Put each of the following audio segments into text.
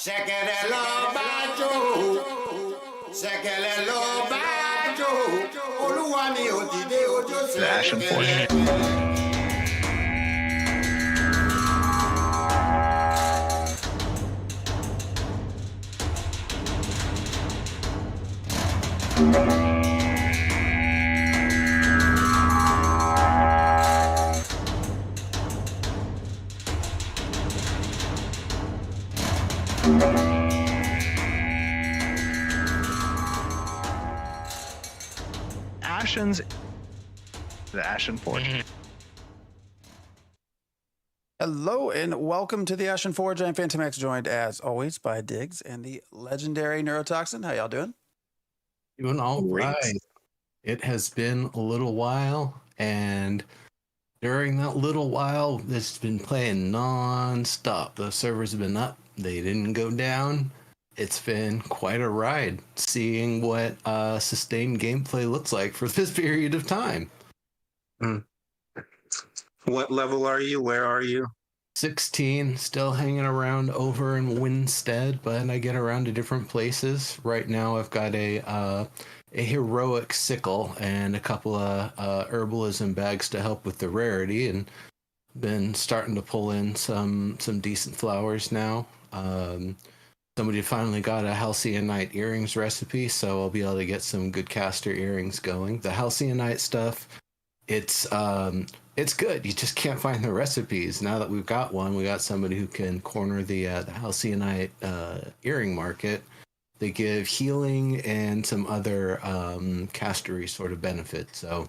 Ṣẹ̀kẹ̀rẹ̀ lọ bá jó, ṣẹ̀kẹ̀rẹ̀ lọ bá jó, olúwa mi ò dìde ojú The Ashen Forge. The Ashen Forge. Hello and welcome to the Ashen Forge. I'm Phantom X, joined as always by Diggs and the legendary Neurotoxin. How y'all doing? Doing all Great. right. It has been a little while, and during that little while, it's been playing non-stop. The servers have been up. They didn't go down. It's been quite a ride seeing what sustained gameplay looks like for this period of time. What level are you? Where are you? 16, still hanging around over in Winstead, but I get around to different places. Right now, I've got a heroic sickle and a couple of herbalism bags to help with the rarity, and been starting to pull in some decent flowers now. Somebody finally got a halcyon earrings recipe, so I'll be able to get some good caster earrings going. The halcyon stuff, it's good. You just can't find the recipes. Now that we've got one, we got somebody who can corner the halcyon earring market. They give healing and some other castery sort of benefits. So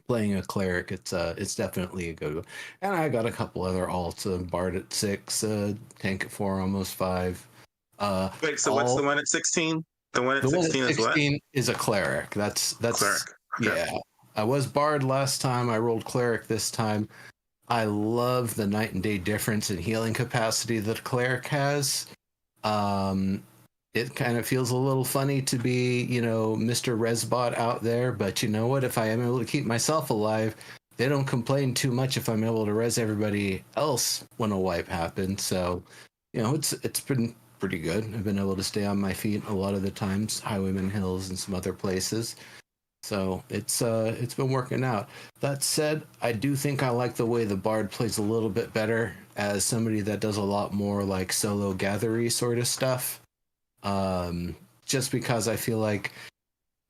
playing a cleric, it's definitely a good one. And I got a couple other alts: bard at 6, tank at 4, almost 5. Wait, so what's the one at 16? The one at 16 is what? Is a cleric. That's Cleric. Okay. Yeah. I was bard last time. I rolled cleric this time. I love the night and day difference in healing capacity that a cleric has. It kind of feels a little funny to be, Mr. Resbot out there, but you know what? If I am able to keep myself alive, they don't complain too much if I'm able to res everybody else when a wipe happens. So, it's been pretty good. I've been able to stay on my feet a lot of the times, Highwayman Hills and some other places. So it's been working out. That said, I do think I like the way the bard plays a little bit better as somebody that does a lot more like solo gathery sort of stuff. Just because I feel like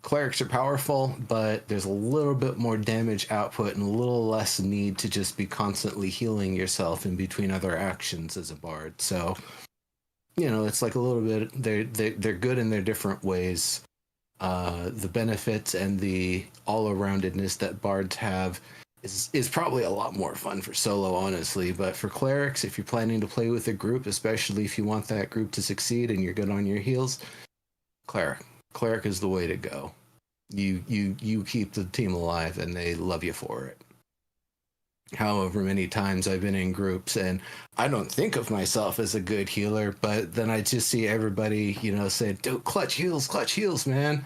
clerics are powerful, but there's a little bit more damage output and a little less need to just be constantly healing yourself in between other actions as a bard. So, it's like a little bit, they're good in their different ways. The benefits and the all-aroundedness that bards have is probably a lot more fun for solo, honestly. But for clerics, if you're planning to play with a group, especially if you want that group to succeed and you're good on your heals, cleric is the way to go. You keep the team alive, and they love you for it. However many times I've been in groups and I don't think of myself as a good healer, but then I just see everybody, say, "Dude, clutch heals, man."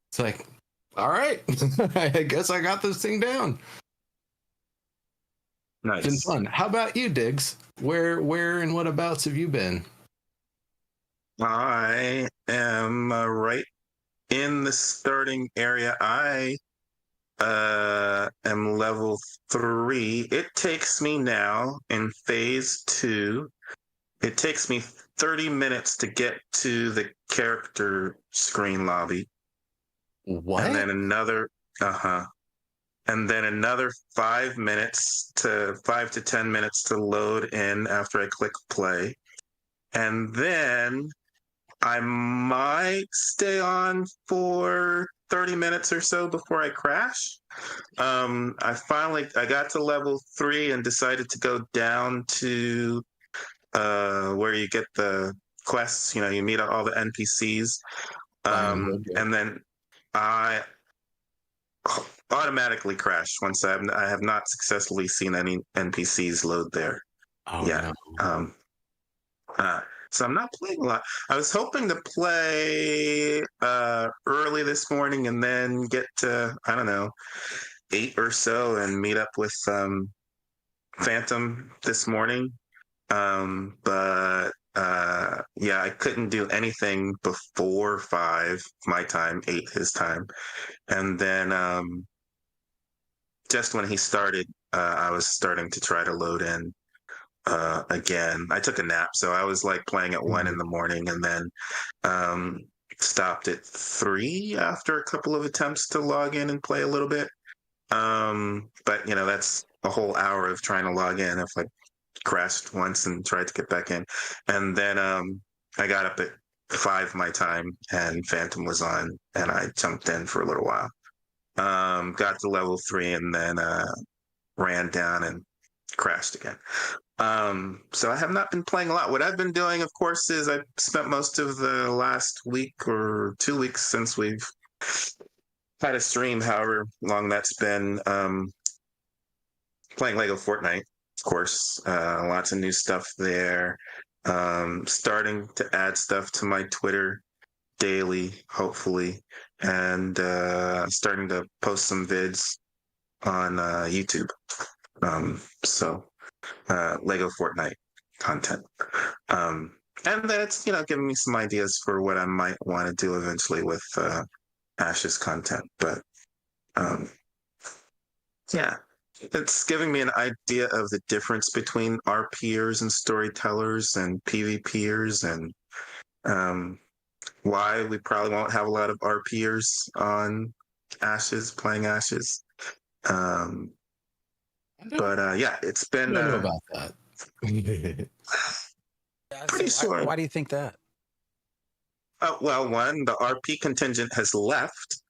It's like, all right, I guess I got this thing down. Nice. It's been fun. How about you, Diggs? Where and what abouts have you been? I am right in the starting area. I am level 3. It takes me now in phase 2. It takes me 30 minutes to get to the character screen lobby. What? And then another 5 to 10 minutes to load in after I click play. And then I might stay on for 30 minutes or so before I crash. I got to level 3 and decided to go down to where you get the quests. You meet all the NPCs. And then I automatically crash once I have not successfully seen any NPCs load there. Oh, yeah. No. So I'm not playing a lot. I was hoping to play early this morning and then get to, 8 or so and meet up with Phantom this morning. But yeah, I couldn't do anything before 5 my time, 8 his time. And then just when he started, I was starting to try to load in again. I took a nap, so I was like playing at 1 in the morning, and then um, stopped at 3 after a couple of attempts to log in and play a little bit. But that's a whole hour of trying to log in if I crashed once and tried to get back in. And then I got up at 5 my time, and Phantom was on, and I jumped in for a little while. Got to level 3, and then ran down and crashed again. So I have not been playing a lot. What I've been doing, of course, is I've spent most of the last week or 2 weeks since we've had a stream, however long that's been, playing Lego Fortnite, of course. Lots of new stuff there. Starting to add stuff to my Twitter daily, hopefully, and starting to post some vids on YouTube. So Lego Fortnite content. And that's, giving me some ideas for what I might want to do eventually with Ash's content. But yeah, it's giving me an idea of the difference between RPers and storytellers and PvPers, and why we probably won't have a lot of RPers on Ashes, playing Ashes. But yeah, it's been. I don't know about that. Pretty sure. Why do you think that? Well, one, the RP contingent has left,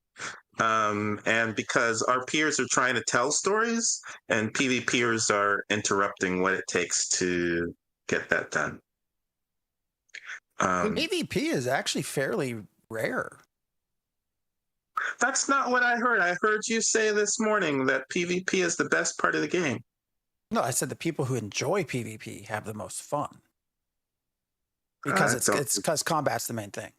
and because RPers are trying to tell stories, and PvPers are interrupting what it takes to get that done. PvP is actually fairly rare. That's not what I heard. I heard you say this morning that PvP is the best part of the game. No, I said the people who enjoy PvP have the most fun. Because it's because combat's the main thing.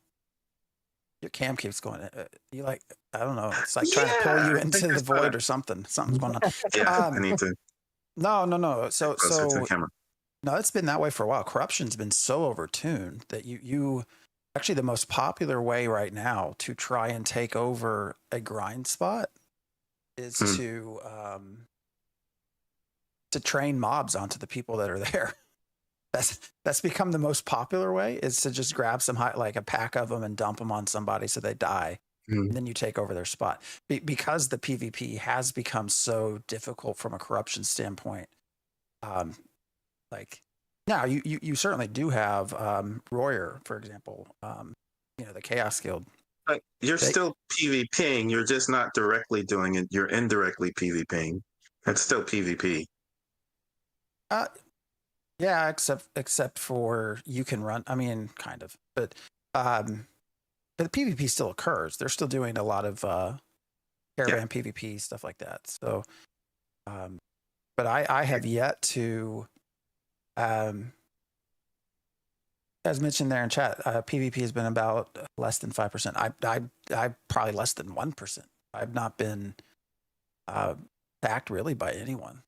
Your cam keeps going. You I don't know. It's like trying to pull you into the void or something. Something's going on. Yeah, I need to. No. So to the camera. No, it's been that way for a while. Corruption's been so overtuned that you actually the most popular way right now to try and take over a grind spot is to train mobs onto the people that are there. That's become the most popular way, is to just grab some like a pack of them and dump them on somebody so they die. And then you take over their spot. Because the PvP has become so difficult from a corruption standpoint. Like now you certainly do have Royer, for example, the Chaos Guild. But you're still PvPing, you're just not directly doing it, you're indirectly PvPing. It's still PvP. Yeah, except for you can run. I mean, kind of, but the PvP still occurs. They're still doing a lot of caravan PvP stuff like that. So, but I have yet to, as mentioned there in chat, PvP has been about less than 5%. I probably less than 1%. I've not been backed really by anyone.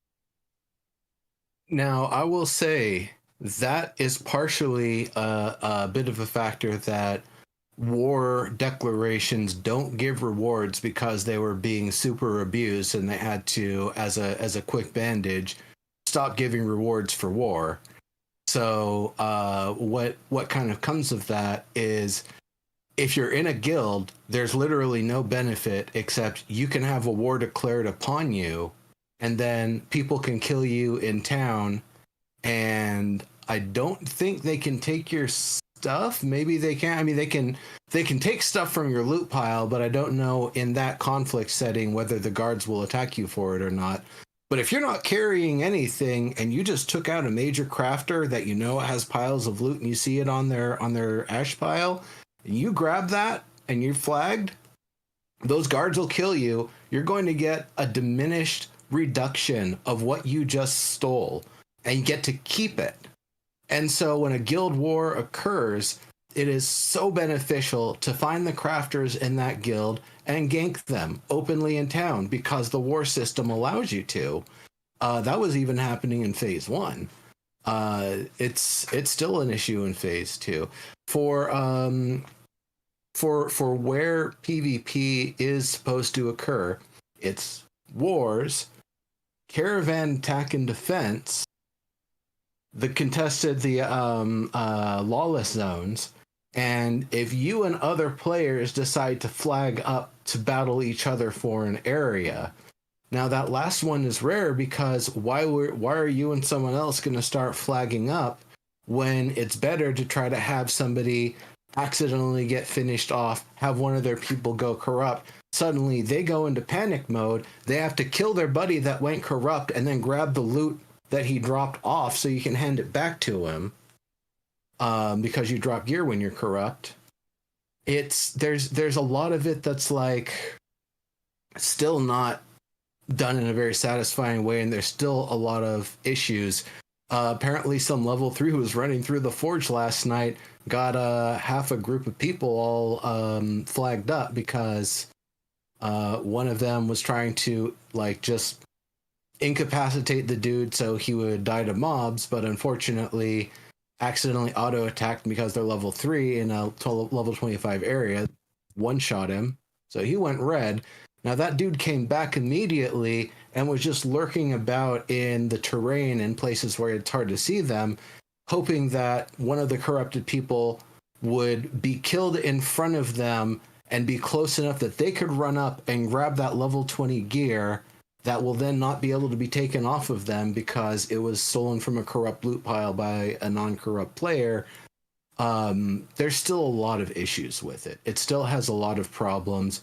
Now, I will say that is partially a bit of a factor that war declarations don't give rewards because they were being super abused, and they had to, as a quick bandage, stop giving rewards for war. So what kind of comes of that is, if you're in a guild, there's literally no benefit except you can have a war declared upon you, and then people can kill you in town, and I don't think they can take your stuff. Maybe they can. I mean, they can take stuff from your loot pile, but I don't know in that conflict setting whether the guards will attack you for it or not. But if you're not carrying anything and you just took out a major crafter that has piles of loot, and you see it on their ash pile, and you grab that and you're flagged, those guards will kill you. You're going to get a diminished reduction of what you just stole, and you get to keep it. And so when a guild war occurs, it is so beneficial to find the crafters in that guild and gank them openly in town, because the war system allows you to. That was even happening in phase 1. It's still an issue in phase 2 for where PvP is supposed to occur. It's wars, caravan attack and defense, the contested, the lawless zones, and if you and other players decide to flag up to battle each other for an area. Now that last one is rare because why are you and someone else going to start flagging up when it's better to try to have somebody accidentally get finished off, have one of their people go corrupt. Suddenly they go into panic mode. They have to kill their buddy that went corrupt and then grab the loot that he dropped off so you can hand it back to him because you drop gear when you're corrupt. There's a lot of it that's like still not done in a very satisfying way, and there's still a lot of issues. Apparently some level 3 who was running through the forge last night got half a group of people all flagged up because one of them was trying to like just incapacitate the dude so he would die to mobs, but unfortunately accidentally auto attacked because they're level 3 in a level 25 area, one shot him, so he went red. Now that dude came back immediately and was just lurking about in the terrain in places where it's hard to see them, hoping that one of the corrupted people would be killed in front of them and be close enough that they could run up and grab that level 20 gear that will then not be able to be taken off of them because it was stolen from a corrupt loot pile by a non-corrupt player. There's still a lot of issues with it. It still has a lot of problems.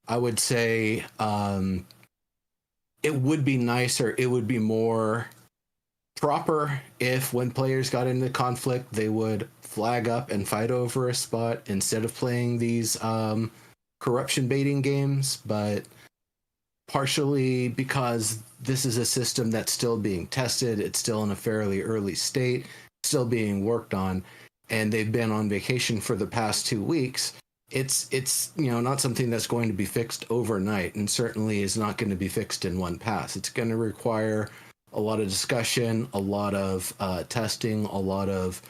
I would say it would be nicer, it would be more proper if when players got into conflict, they would flag up and fight over a spot instead of playing these corruption baiting games. But partially because this is a system that's still being tested, it's still in a fairly early state, still being worked on, and they've been on vacation for the past 2 weeks. It's not something that's going to be fixed overnight, and certainly is not going to be fixed in one pass. It's going to require a lot of discussion, a lot of testing, a lot of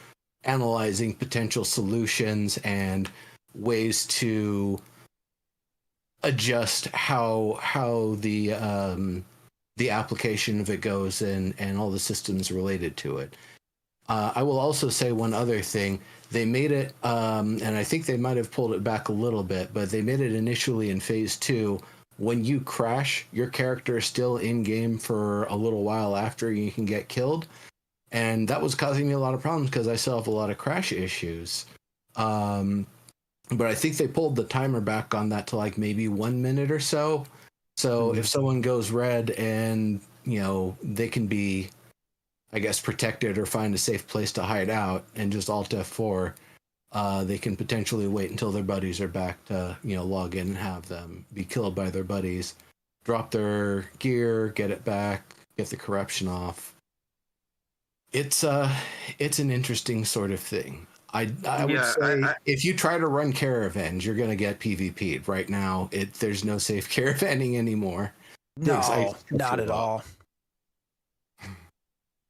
analyzing potential solutions and ways to adjust how the application of it goes and all the systems related to it. I will also say one other thing. They made it, and I think they might have pulled it back a little bit, but they made it initially in phase 2. When you crash, your character is still in game for a little while after you can get killed. And that was causing me a lot of problems because I still have a lot of crash issues. But I think they pulled the timer back on that to like maybe 1 minute or so. So if someone goes red and, they can be, I guess, protected or find a safe place to hide out and just Alt F4, they can potentially wait until their buddies are back to, log in and have them be killed by their buddies, drop their gear, get it back, get the corruption off. It's an interesting sort of thing. I would say if you try to run caravans, you're going to get PvP'd. Right now, there's no safe caravanning anymore. No, not at all.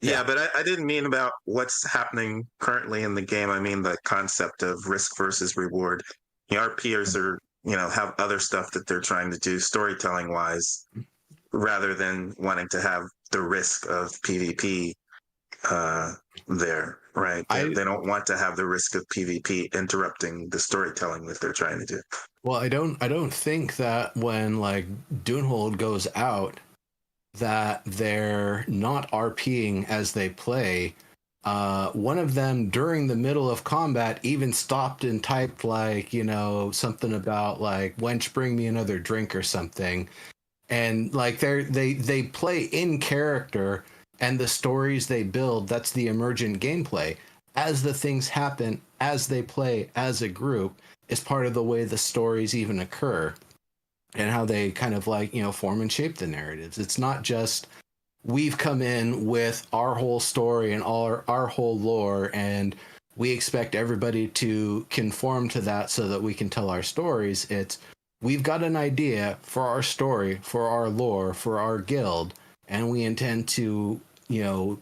Yeah, but I didn't mean about what's happening currently in the game. I mean the concept of risk versus reward. Our peers are, have other stuff that they're trying to do storytelling wise, rather than wanting to have the risk of PvP there, right? They don't want to have the risk of PvP interrupting the storytelling that they're trying to do. Well, I don't think that when like Doonhold goes out, that they're not RPing as they play. One of them during the middle of combat even stopped and typed like, something about like, wench, bring me another drink or something. And like they play in character, and the stories they build, that's the emergent gameplay. As the things happen, as they play as a group, is part of the way the stories even occur. And how they kind of like, form and shape the narratives. It's not just we've come in with our whole story and our whole lore, and we expect everybody to conform to that so that we can tell our stories. It's we've got an idea for our story, for our lore, for our guild, and we intend to,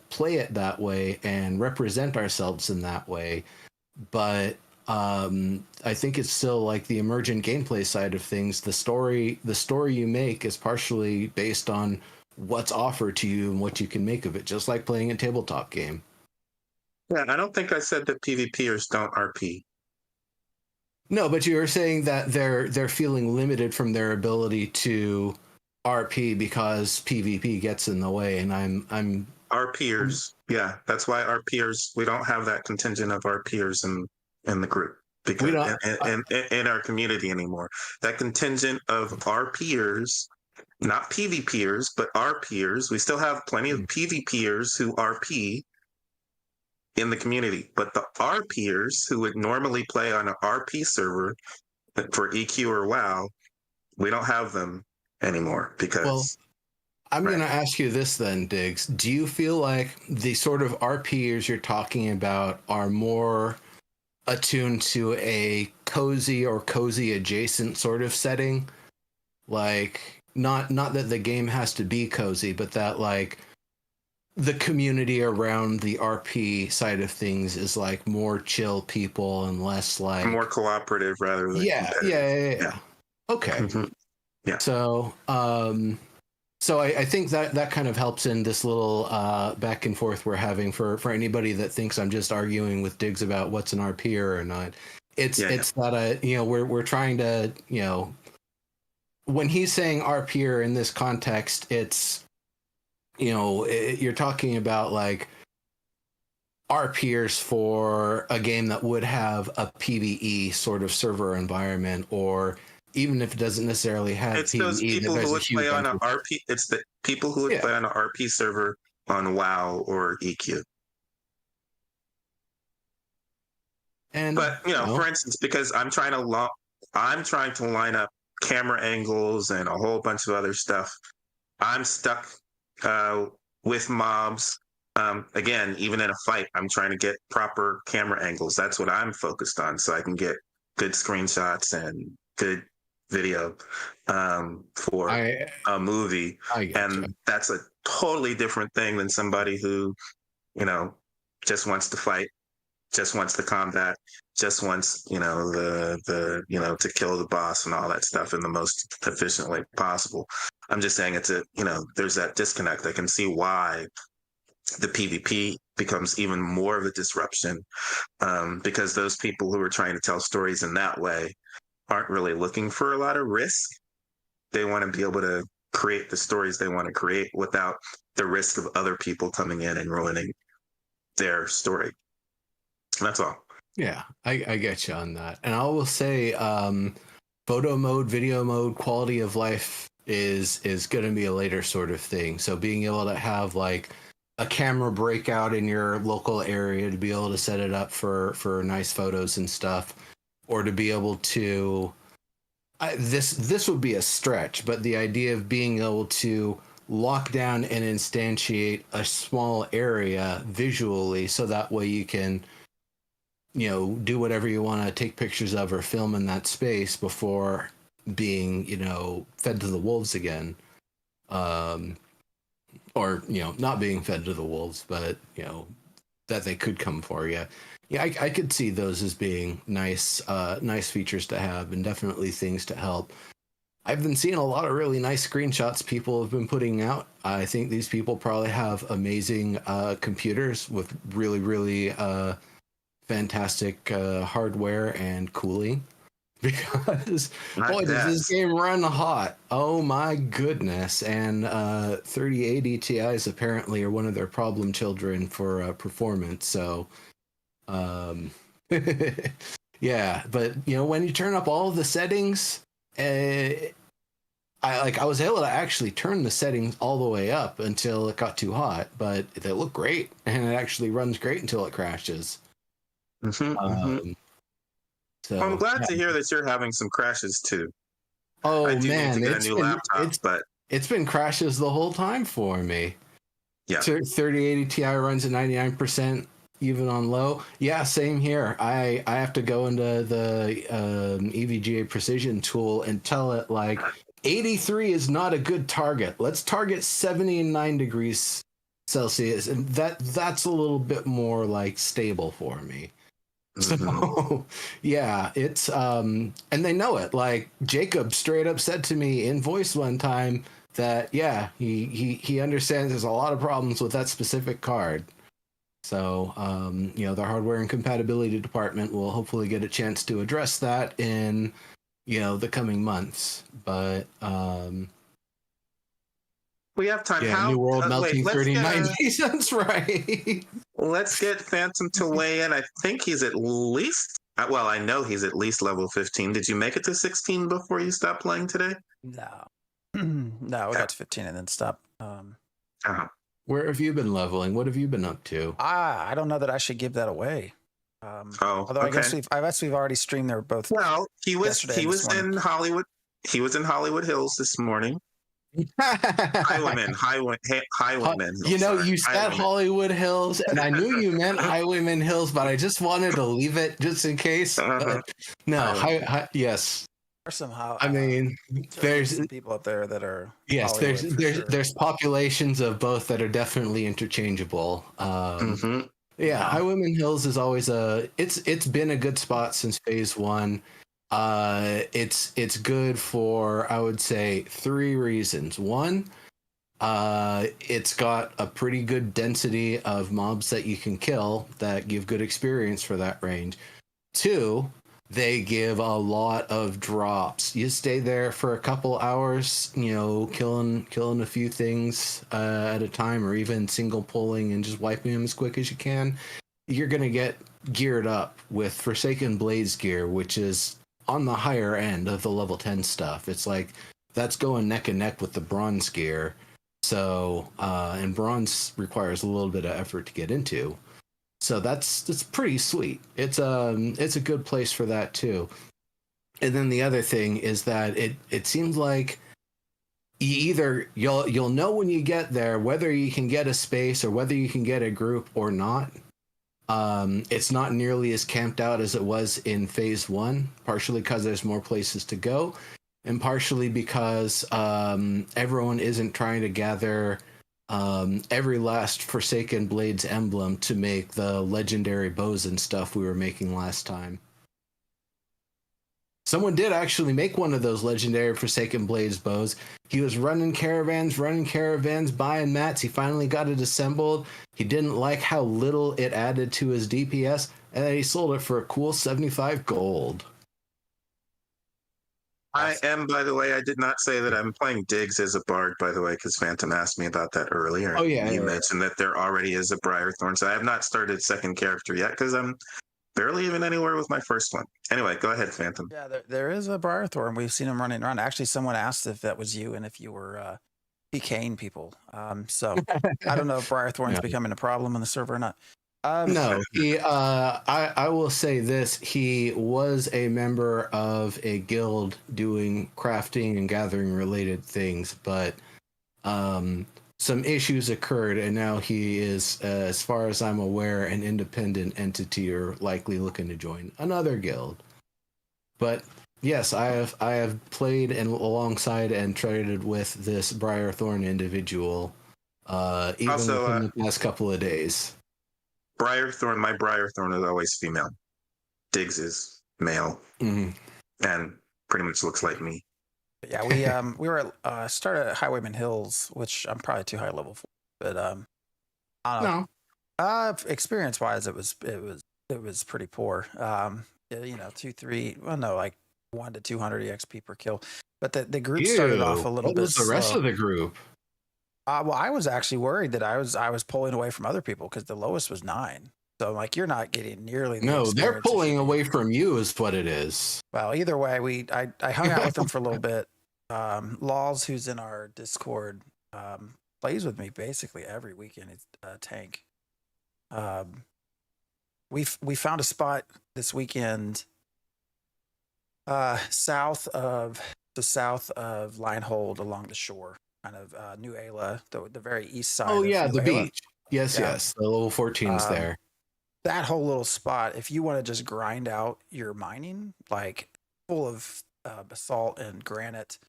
play it that way and represent ourselves in that way. But I think it's still like the emergent gameplay side of things. The story you make is partially based on what's offered to you and what you can make of it, just like playing a tabletop game. Yeah, I don't think I said that PvPers don't RP. No, but you were saying that they're feeling limited from their ability to RP because PvP gets in the way, and I'm RPers. Yeah, that's why RPers, we don't have that contingent of RPers in the group because We don't- in our community anymore. That contingent of RPers, not PvPers, but RPers. We still have plenty of PvPers who RP in the community, but the RPers who would normally play on an RP server for EQ or WoW, we don't have them anymore because. Well, I'm going to ask you this then, Diggs. Do you feel like the sort of RPers you're talking about are more attuned to a cozy or cozy adjacent sort of setting? Like, not that the game has to be cozy, but that like the community around the RP side of things is like more chill people and less like more cooperative rather than yeah. Okay. Mm-hmm. Yeah. So so I think that kind of helps in this little back and forth we're having for anybody that thinks I'm just arguing with Diggs about what's an RP or not. It's that we're trying to when he's saying RP in this context, it's you're talking about like RPers for a game that would have a PvE sort of server environment, or even if it doesn't necessarily have it's PvE, those people who would play on an RP. It's the people who would play on an RP server on WoW or EQ. But for instance, because I'm trying to line up camera angles and a whole bunch of other stuff, I'm stuck with mobs. Again, even in a fight, I'm trying to get proper camera angles. That's what I'm focused on, so I can get good screenshots and good video for a movie. And that's a totally different thing than somebody who, just wants to fight, just wants the combat, just wants, to kill the boss and all that stuff in the most efficient way possible. I'm just saying there's that disconnect. I can see why the PvP becomes even more of a disruption because those people who are trying to tell stories in that way aren't really looking for a lot of risk. They want to be able to create the stories they want to create without the risk of other people coming in and ruining their story. That's all. Yeah, I get you on that. And I will say photo mode, video mode, quality of life is going to be a later sort of thing. So being able to have like a camera breakout in your local area to be able to set it up for nice photos and stuff, or to be able to this would be a stretch, but the idea of being able to lock down and instantiate a small area visually so that way you can do whatever you want to take pictures of or film in that space before being fed to the wolves again, or not being fed to the wolves, but that they could come for you. Yeah, I could see those as being nice features to have, and definitely things to help. I've been seeing a lot of really nice screenshots people have been putting out. I think these people probably have amazing computers with really, really fantastic hardware and cooling, because boy, does this game run hot. Oh my goodness. And 3080 Ti's apparently are one of their problem children for performance. So yeah, but when you turn up all of the settings, I was able to actually turn the settings all the way up until it got too hot, but they look great, and it actually runs great until it crashes. Mm-hmm. So I'm glad to hear that you're having some crashes too. Oh I do man, need to get a new laptop, but it's been crashes the whole time for me. Yeah, 3080 Ti runs at 99%. Even on low. Yeah, same here. I have to go into the EVGA precision tool and tell it like 83 is not a good target. Let's target 79 degrees Celsius, and that's a little bit more like stable for me. So yeah, it's and they know it. Like Jacob straight up said to me in voice one time that yeah, he understands there's a lot of problems with that specific card. So you know, the hardware and compatibility department will hopefully get a chance to address that in, you know, the coming months. But we have time. yeah, How? New World Wait, melting 3090 cents, right? let's get Phantom to weigh in. I think he's at least. Well, I know he's at least level 15. Did you make it to 16 before you stopped playing today? No. No, we got to 15 and then stopped. Uh-huh. Where have you been leveling? What have you been up to? I don't know that I should give that away. Although Okay. I guess we've already streamed there both. Well, he was yesterday and this morning. in Hollywood. He was in Hollywood Hills this morning. Highwayman. You know, sorry. you said Highwayman. Hollywood Hills, and I knew you meant Highwayman Hills, but I just wanted to leave it just in case. Uh-huh. No, yes. Somehow, I mean, there's some people up there that are yes, Hollywood for sure. there's populations of both that are definitely interchangeable. Yeah, Highwayman Hills is always it's been a good spot since phase one. It's good for, I would say, 3 reasons. One, it's got a pretty good density of mobs that you can kill that give good experience for that range. 2, they give a lot of drops. You stay there for a couple hours, you know, killing a few things at a time, or even single pulling and just wiping them as quick as you can. You're gonna get geared up with Forsaken Blades gear, which is on the higher end of the level 10 stuff. It's like that's going neck and neck with the bronze gear. So and bronze requires a little bit of effort to get into. So that's pretty sweet. It's a good place for that too. And then the other thing is that it seems like you'll know when you get there whether you can get a space or whether you can get a group or not. It's not nearly as camped out as it was in phase 1, partially because there's more places to go, and partially because everyone isn't trying to gather every last Forsaken Blades emblem to make the legendary bows and stuff we were making last time. Someone did actually make one of those legendary Forsaken Blades bows. He was running caravans, buying mats. He finally got it assembled. He didn't like how little it added to his DPS, and then he sold it for a cool 75 gold. I am, by the way, I did not say that I'm playing Diggs as a bard, by the way, because Phantom asked me about that earlier. Oh, yeah. You mentioned that there already is a Briarthorn, so I have not started second character yet, because I'm barely even anywhere with my first one. Anyway, go ahead, Phantom. Yeah, there is a Briarthorn. We've seen him running around. Actually, someone asked if that was you and if you were PKing people. So I don't know if Briarthorn's becoming a problem on the server or not. No, I will say this. He was a member of a guild doing crafting and gathering related things, but some issues occurred, and now he is, as far as I'm aware, an independent entity or likely looking to join another guild. But yes, I have played and alongside and traded with this Briarthorn individual, even Also, within the past couple of days. Briarthorn, my Briarthorn is always female. Diggs is male, and pretty much looks like me. Yeah, we were started at Highwayman Hills, which I'm probably too high level for, but I don't know. Experience wise, it was pretty poor. You know, 2-3, well, no, like 1 to 200 EXP per kill. But the group started off a little bit. What was the rest of the group? Well, I was actually worried that I was pulling away from other people because the lowest was 9. So I'm like, you're not getting nearly. No, they're pulling away from you, is what it is. Well, either way, I hung out with them for a little bit. Laws, who's in our Discord, plays with me basically every weekend. It's tank. We found a spot this weekend south of Linehold along the shore, kind of New Ayla, the very east side. Oh yeah, the Ayla. beach. Yes, yes, the level 14's there. That whole little spot, if you want to just grind out your mining, like full of basalt and granite,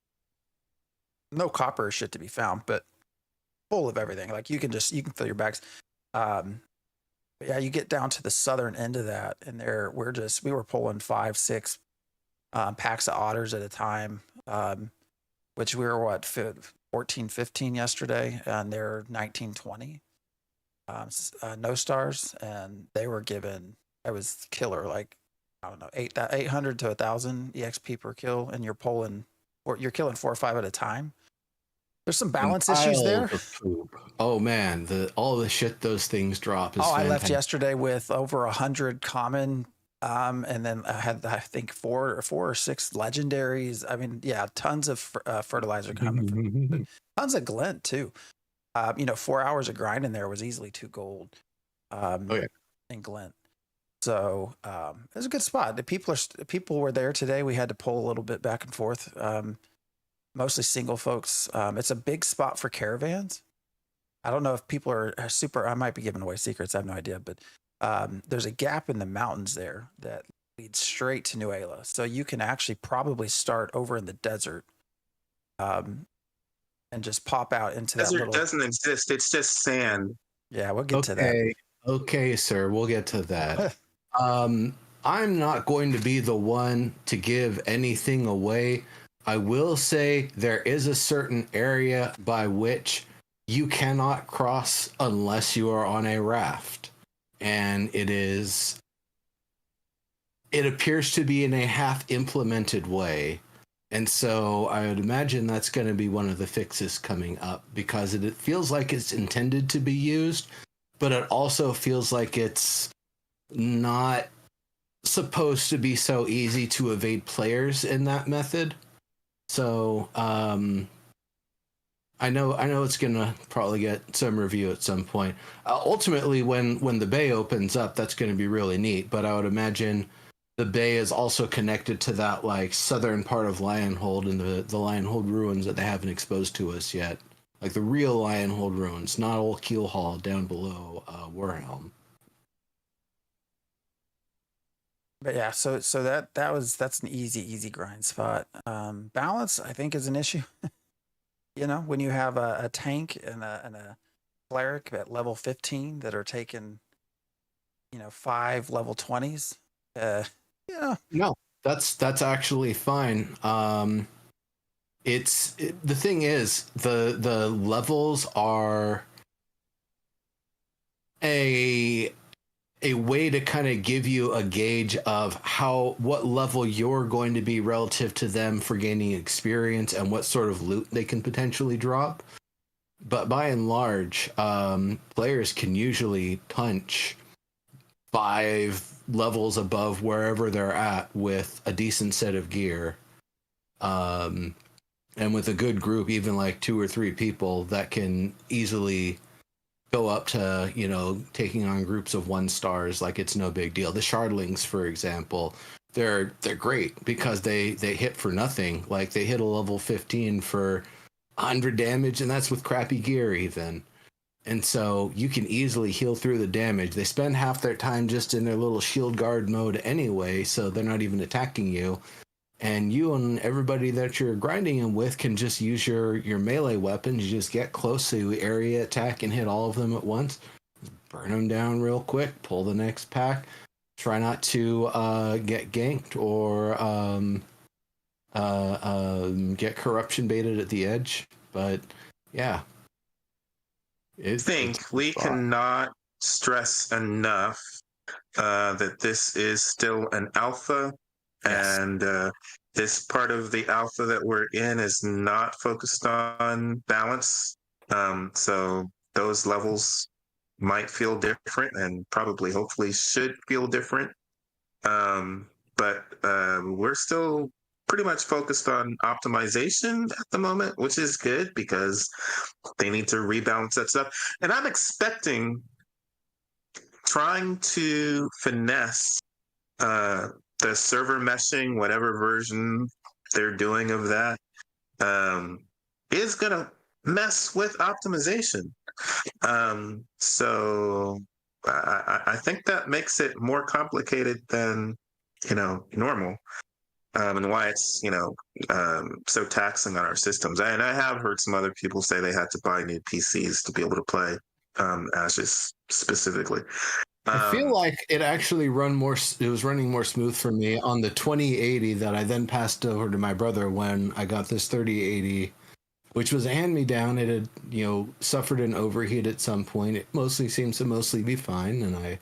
no copper shit to be found, but full of everything. Like you can fill your bags. But yeah, you get down to the southern end of that, and we were pulling 5, 6 packs of otters at a time, which we were 14, 15 yesterday, and they're 19, 20. No stars, and they were given. It was killer, like I don't know, 800 to 1,000 exp per kill, and you're killing 4 or 5 at a time. There's some balance issues there. Piles of poop. Oh man, all the shit those things drop is I left fantastic. yesterday with over 100 common, and then I had, I think, 4 or 6 legendaries. I mean, yeah, tons of fertilizer coming, tons of glint too. 4 hours of grinding there was easily 2 gold. In glint. So it was a good spot. The people were there today. We had to pull a little bit back and forth. Mostly single folks. It's a big spot for caravans. I don't know if people are super. I might be giving away secrets. I have no idea, but there's a gap in the mountains there that leads straight to Nuela. So you can actually probably start over in the desert, and just pop out into that Desert little. doesn't exist. It's just sand. Yeah, we'll get to that. Okay, sir, we'll get to that. I'm not going to be the one to give anything away. I will say there is a certain area by which you cannot cross unless you are on a raft. And it appears to be in a half implemented way. And so I would imagine that's going to be one of the fixes coming up, because it feels like it's intended to be used, but it also feels like it's not supposed to be so easy to evade players in that method. So I know it's gonna probably get some review at some point. Ultimately, when the bay opens up, that's going to be really neat. But I would imagine the bay is also connected to that like southern part of Lionhold and the Lionhold ruins that they haven't exposed to us yet, like the real Lionhold ruins, not old Keelhall down below Warhelm. But yeah, so that's an easy grind spot. Balance, I think, is an issue. When you have a tank and a cleric at level 15 that are taking 5 level 20s. No, that's actually fine. The thing is, the levels are a way to kind of give you a gauge of what level you're going to be relative to them for gaining experience and what sort of loot they can potentially drop. But by and large, players can usually punch 5 levels above wherever they're at with a decent set of gear. And with a good group, even like 2 or 3 people, that can easily go up to, taking on groups of 1 stars like it's no big deal. The Shardlings, for example, they're great because they hit for nothing. Like they hit a level 15 for 100 damage, and that's with crappy gear even. And so you can easily heal through the damage. They spend half their time just in their little shield guard mode anyway, so they're not even attacking you. And you and everybody that you're grinding them with can just use your melee weapons. You just get close to area attack and hit all of them at once. Burn them down real quick. Pull the next pack. Try not to get ganked or get corruption baited at the edge. But yeah. We cannot stress enough that this is still an alpha. Yes. And this part of the alpha that we're in is not focused on balance. So those levels might feel different and probably, hopefully, should feel different. But we're still pretty much focused on optimization at the moment, which is good because they need to rebalance that stuff. And I'm expecting trying to finesse the server meshing, whatever version they're doing of that, is going to mess with optimization. So I think that makes it more complicated than, normal. and why it's so taxing on our systems. And I have heard some other people say they had to buy new PCs to be able to play Ashes specifically. I feel like it actually it was running more smooth for me on the 2080 that I then passed over to my brother when I got this 3080, which was a hand-me-down. It had, suffered an overheat at some point. It mostly seems to be fine, and I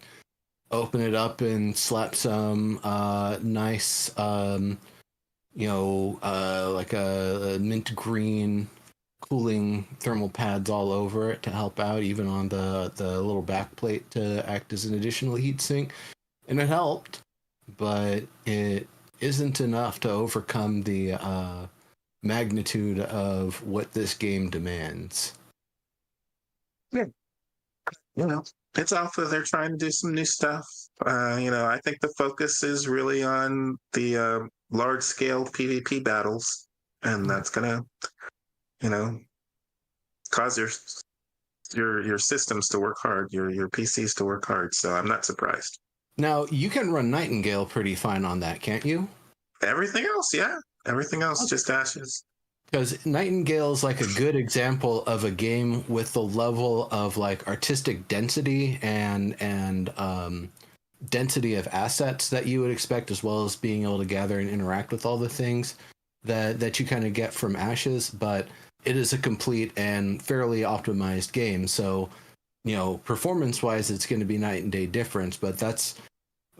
open it up and slap some nice, like a mint green cooling thermal pads all over it to help out, even on the little back plate to act as an additional heat sink. And it helped, but it isn't enough to overcome the magnitude of what this game demands. Yeah. It's alpha. They're trying to do some new stuff. I think the focus is really on the large scale PvP battles, and that's gonna, cause your systems to work hard, your PCs to work hard. So I'm not surprised. Now you can run Nightingale pretty fine on that, can't you? Everything else, yeah. Everything else, just Ashes. Because Nightingale is like a good example of a game with the level of like artistic density and density of assets that you would expect, as well as being able to gather and interact with all the things that you kind of get from Ashes. But it is a complete and fairly optimized game. So, performance-wise, it's going to be night and day difference. But that's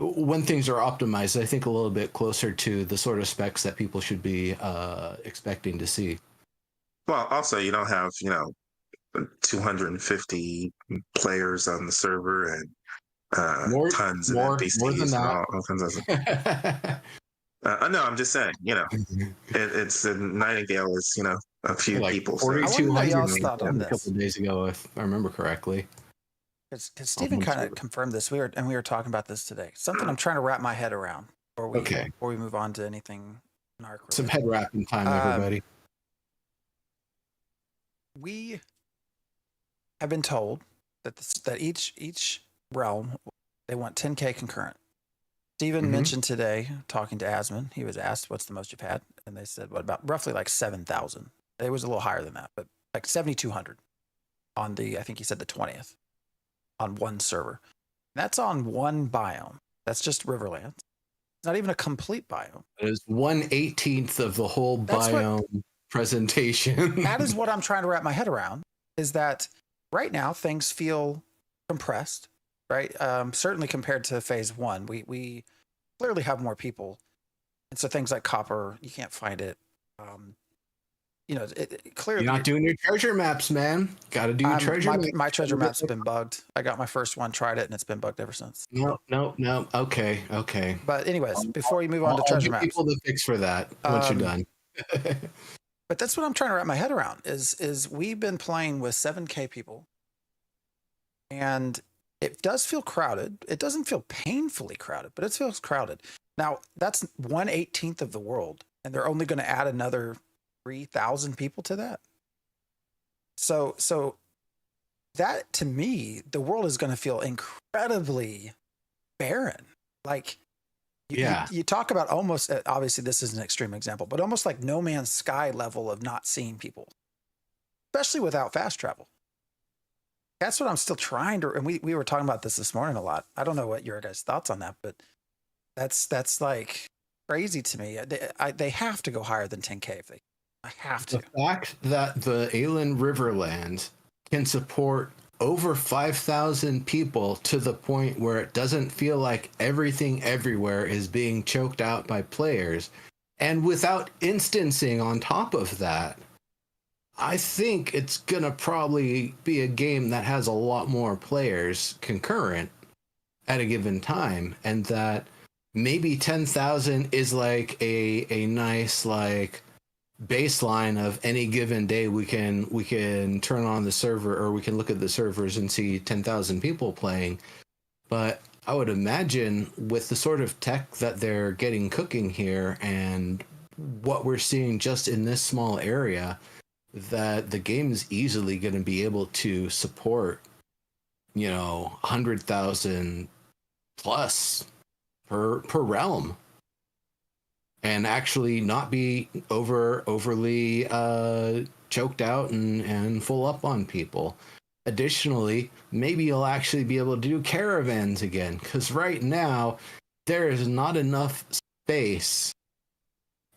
when things are optimized, I think a little bit closer to the sort of specs that people should be expecting to see. Well, also, you don't have, 250 players on the server and tons of NPCs and all kinds of stuff. No, I'm just saying, it's Nightingale is, a few like people. 4,200 a couple of days ago, if I remember correctly. Because Stephen kind of confirmed this. We were talking about this today. Something I'm trying to wrap my head around before we move on to anything Narc. Some head wrapping time, everybody. We have been told that each realm, they want 10K concurrent. Stephen mentioned today, talking to Asmon, he was asked, what's the most you've had? And they said, what, about roughly like 7,000. It was a little higher than that, but like 7,200 on I think he said the 20th. On one server. That's on one biome. That's just Riverlands. It's not even a complete biome. It is 1/18 of the whole biome presentation. That is what I'm trying to wrap my head around, is that right now things feel compressed, right? Certainly compared to phase one, we clearly have more people. And so things like copper, you can't find it. Clearly you're not doing your treasure maps, man. Got to do your treasure maps. My treasure maps have been bugged. I got my first one, tried it, and it's been bugged ever since. No. Okay. But anyways, before you move on to treasure maps, people to fix for that once you're done. But that's what I'm trying to wrap my head around. Is we've been playing with 7K people, and it does feel crowded. It doesn't feel painfully crowded, but it feels crowded. Now that's 1/18 of the world, and they're only going to add another 3,000 people to that. So that, to me, the world is going to feel incredibly barren. Like, you talk about almost, obviously this is an extreme example, but almost like No Man's Sky level of not seeing people, especially without fast travel. That's what I'm still trying to, and we were talking about this morning a lot. I don't know what your guys' thoughts on that, but that's like crazy to me. They have to go higher than 10K if they. I have to. The fact that the Aelin Riverlands can support over 5,000 people to the point where it doesn't feel like everything everywhere is being choked out by players, and without instancing on top of that, I think it's going to probably be a game that has a lot more players concurrent at a given time, and that maybe 10,000 is like a nice like baseline of any given day we can turn on the server, or we can look at the servers and see 10,000 people playing. But I would imagine with the sort of tech that they're getting cooking here and what we're seeing just in this small area, that the game is easily going to be able to support 100,000 plus per realm. and actually not be overly choked out and full up on people. Additionally, maybe you'll actually be able to do caravans again, because right now there is not enough space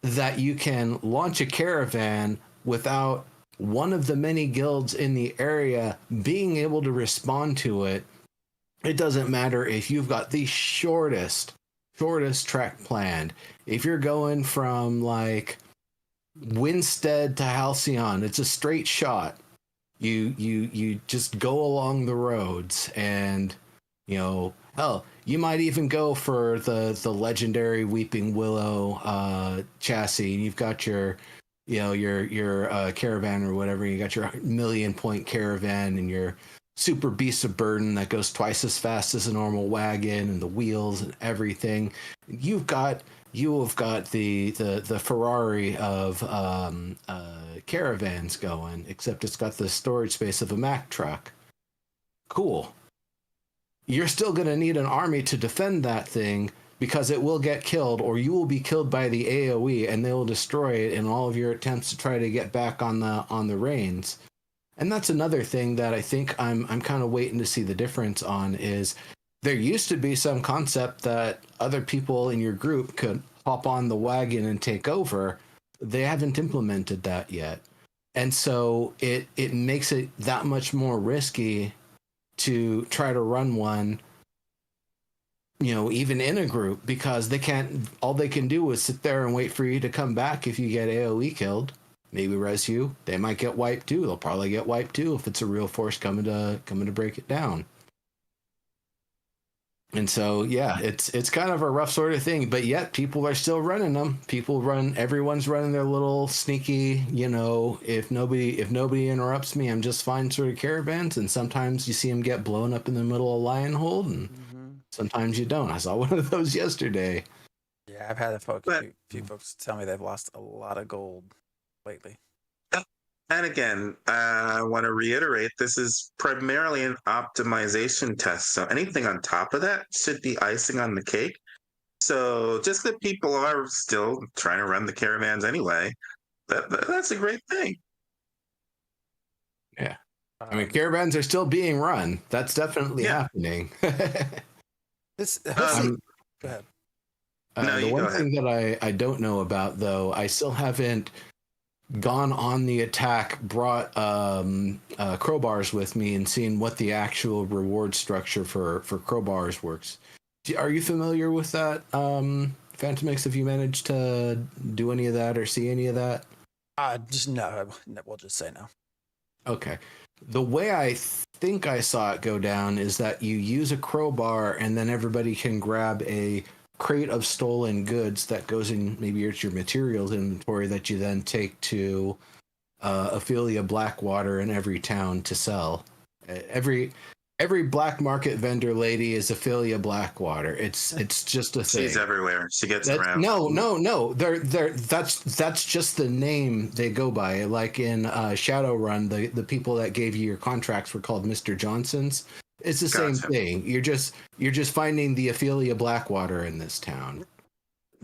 that you can launch a caravan without one of the many guilds in the area being able to respond to it. It doesn't matter if you've got the shortest track planned. If you're going from like Winstead to Halcyon, it's a straight shot. You just go along the roads, and hell, you might even go for the legendary Weeping Willow chassis. You've got your caravan or whatever. You got your 1,000,000 point caravan and your super beast of burden that goes twice as fast as a normal wagon, and the wheels and everything. You have got the Ferrari of caravans going, except it's got the storage space of a Mack truck. Cool. You're still going to need an army to defend that thing, because it will get killed, or you will be killed by the AoE, and they will destroy it in all of your attempts to try to get back on the reins. And that's another thing that I think I'm kind of waiting to see the difference on. Is there used to be some concept that other people in your group could hop on the wagon and take over. They haven't implemented that yet. And so it makes it that much more risky to try to run one, even in a group, because all they can do is sit there and wait for you to come back if you get AoE killed. Maybe res you. They might get wiped too. They'll probably get wiped too if it's a real force coming to break it down. And so, yeah, it's kind of a rough sort of thing, but yet people are still running them. Everyone's running their little sneaky, if nobody interrupts me, I'm just fine sort of caravans. And sometimes you see them get blown up in the middle of Lionhold, and sometimes you don't. I saw one of those yesterday. Yeah, I've had a few folks tell me they've lost a lot of gold lately. And again, I want to reiterate, this is primarily an optimization test. So anything on top of that should be icing on the cake. So just that people are still trying to run the caravans anyway, that's a great thing. Yeah. I mean, caravans are still being run. That's definitely happening. Go ahead. The one thing that I don't know about, though, I still haven't gone on the attack, brought crowbars with me, and seen what the actual reward structure for crowbars works. Are you familiar with that, Phantomix? Have you managed to do any of that or see any of that? Just no. We'll just say no. Okay. The way I think I saw it go down is that you use a crowbar, and then everybody can grab a crate of stolen goods that goes in, maybe it's your materials inventory, that you then take to Ophelia Blackwater in every town to sell. Every black market vendor lady is Ophelia Blackwater. It's just a thing. She's everywhere. She gets around. No. That's just the name they go by. Like in Shadowrun, the people that gave you your contracts were called Mr. Johnsons. It's the same thing. You're just finding the Ophelia Blackwater in this town.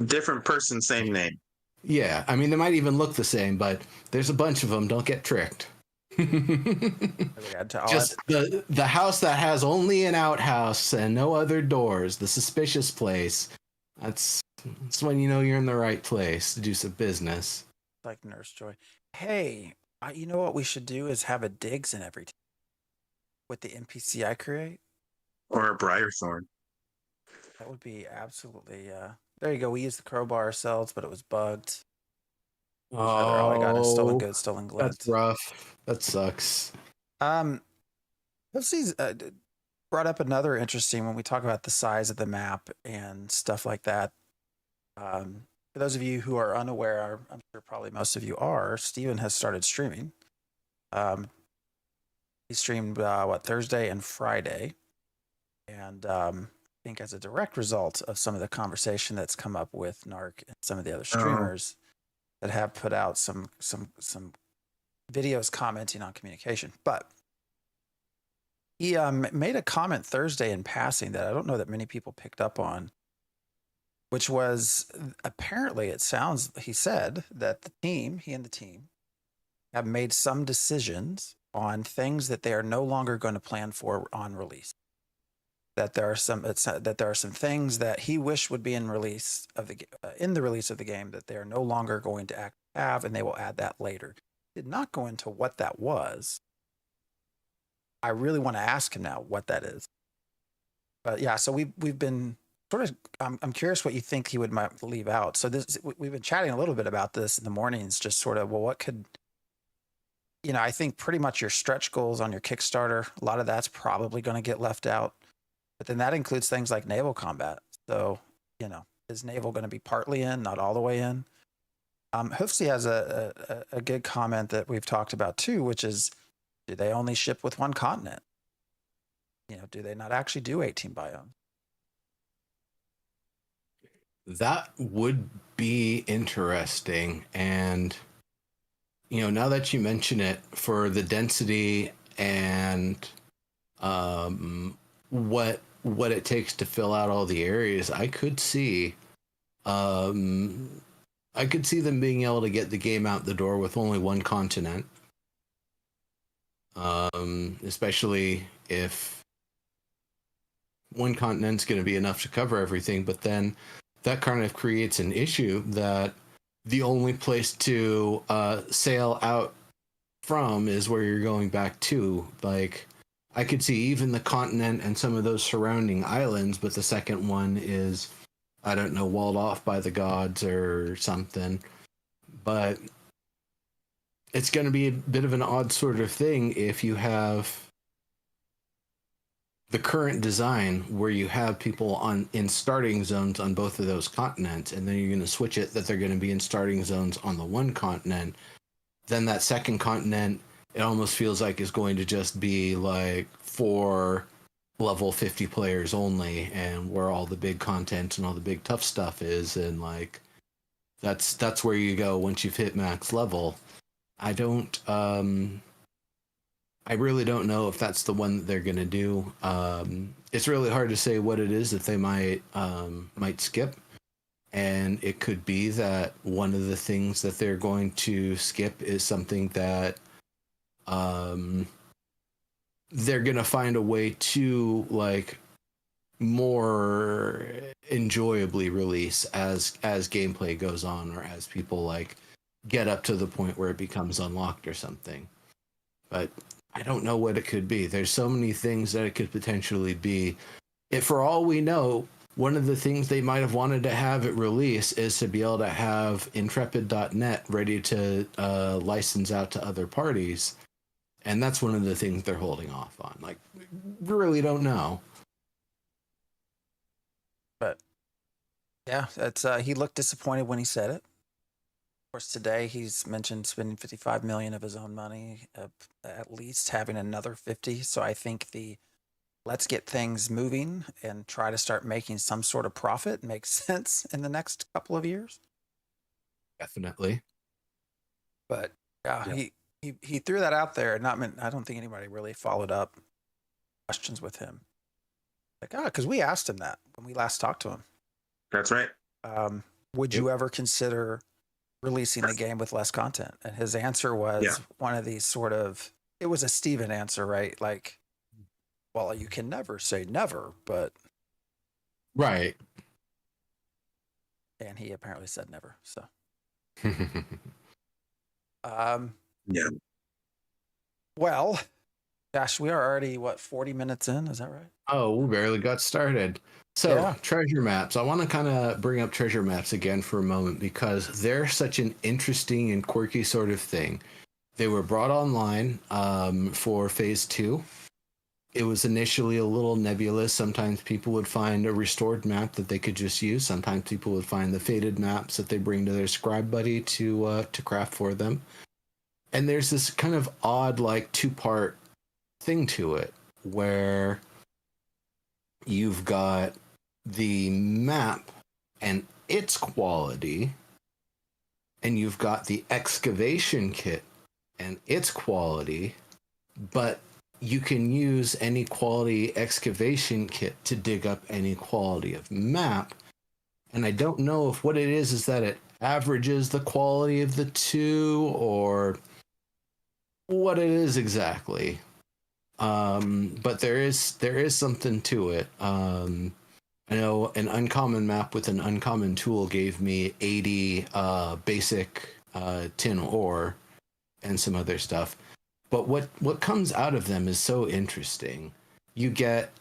Different person, same name. Yeah, I mean, they might even look the same, but there's a bunch of them. Don't get tricked. Just the house that has only an outhouse and no other doors, the suspicious place. That's when you know you're in the right place to do some business. Like Nurse Joy. Hey, you know what we should do is have a digs in every town with the NPC I create. Or a Briarthorn. That would be absolutely. There you go. We used the crowbar ourselves, but it was bugged. All I got is stolen goods, stolen glint. That's rough. That sucks. This brought up another interesting when we talk about the size of the map and stuff like that. For those of you who are unaware, I'm sure probably most of you are, Steven has started streaming. He streamed Thursday and Friday, and I think as a direct result of some of the conversation that's come up with Narc and some of the other streamers that have put out some videos commenting on communication. But he made a comment Thursday in passing that I don't know that many people picked up on. which was apparently, it sounds, he said that he and the team have made some decisions on things that they are no longer going to plan for on release. That there are some things that he wished would be in the release of the game that they are no longer going to have, and they will add that later. Did not go into what that was. I really want to ask him now what that is. But yeah, so we've been sort of. I'm curious what you think he might leave out. So we've been chatting a little bit about this in the mornings, just sort of, well, what could, I think pretty much your stretch goals on your Kickstarter, a lot of that's probably going to get left out. But then that includes things like naval combat. So, is naval going to be partly in, not all the way in? Hoofsy has a good comment that we've talked about too, which is, do they only ship with one continent? Do they not actually do 18 biomes? That would be interesting. And, now that you mention it, for the density and what it takes to fill out all the areas, I could see them being able to get the game out the door with only one continent. Especially if one continent's going to be enough to cover everything, but then that kind of creates an issue that the only place to sail out from is where you're going back to. Like, I could see even the continent and some of those surrounding islands, but the second one is, I don't know, walled off by the gods or something. But it's going to be a bit of an odd sort of thing if you have the current design where you have people in starting zones on both of those continents, and then you're going to switch it that they're going to be in starting zones on the one continent. Then that second continent, it almost feels like is going to just be like for level 50 players only, and where all the big content and all the big tough stuff is, and like that's where you go once you've hit max level. I really don't know if that's the one that they're going to do. It's really hard to say what it is that they might skip. And it could be that one of the things that they're going to skip is something that they're going to find a way to like more enjoyably release as gameplay goes on, or as people like get up to the point where it becomes unlocked or something. But I don't know what it could be. There's so many things that it could potentially be. If for all we know, one of the things they might have wanted to have at release is to be able to have Intrepid.net ready to license out to other parties. And that's one of the things they're holding off on. Like, we really don't know. But yeah, that's he looked disappointed when he said it. Of course, today he's mentioned spending 55 million of his own money, at least having another 50. So I think let's get things moving and try to start making some sort of profit makes sense in the next couple of years. Definitely. But yeah. He threw that out there, and I don't think anybody really followed up questions with him. Like, because we asked him that when we last talked to him. That's right. Would you ever consider releasing the game with less content? And his answer was one of these sort of, it was a Steven answer, right? Like, well, you can never say never, but. Right. And he apparently said never, so. Yeah. Well, gosh, we are already, 40 minutes in? Is that right? Oh, we barely got started. So, treasure maps. I want to kind of bring up treasure maps again for a moment, because they're such an interesting and quirky sort of thing. They were brought online for Phase 2. It was initially a little nebulous. Sometimes people would find a restored map that they could just use. Sometimes people would find the faded maps that they bring to their scribe buddy to craft for them. And there's this kind of odd, like, two-part thing to it, where you've got the map and its quality, and you've got the excavation kit and its quality, but you can use any quality excavation kit to dig up any quality of map, And I don't know if what it is that it averages the quality of the two or what it is exactly. But there is something to it. I know an uncommon map with an uncommon tool gave me 80 basic tin ore and some other stuff. But what comes out of them is so interesting. You get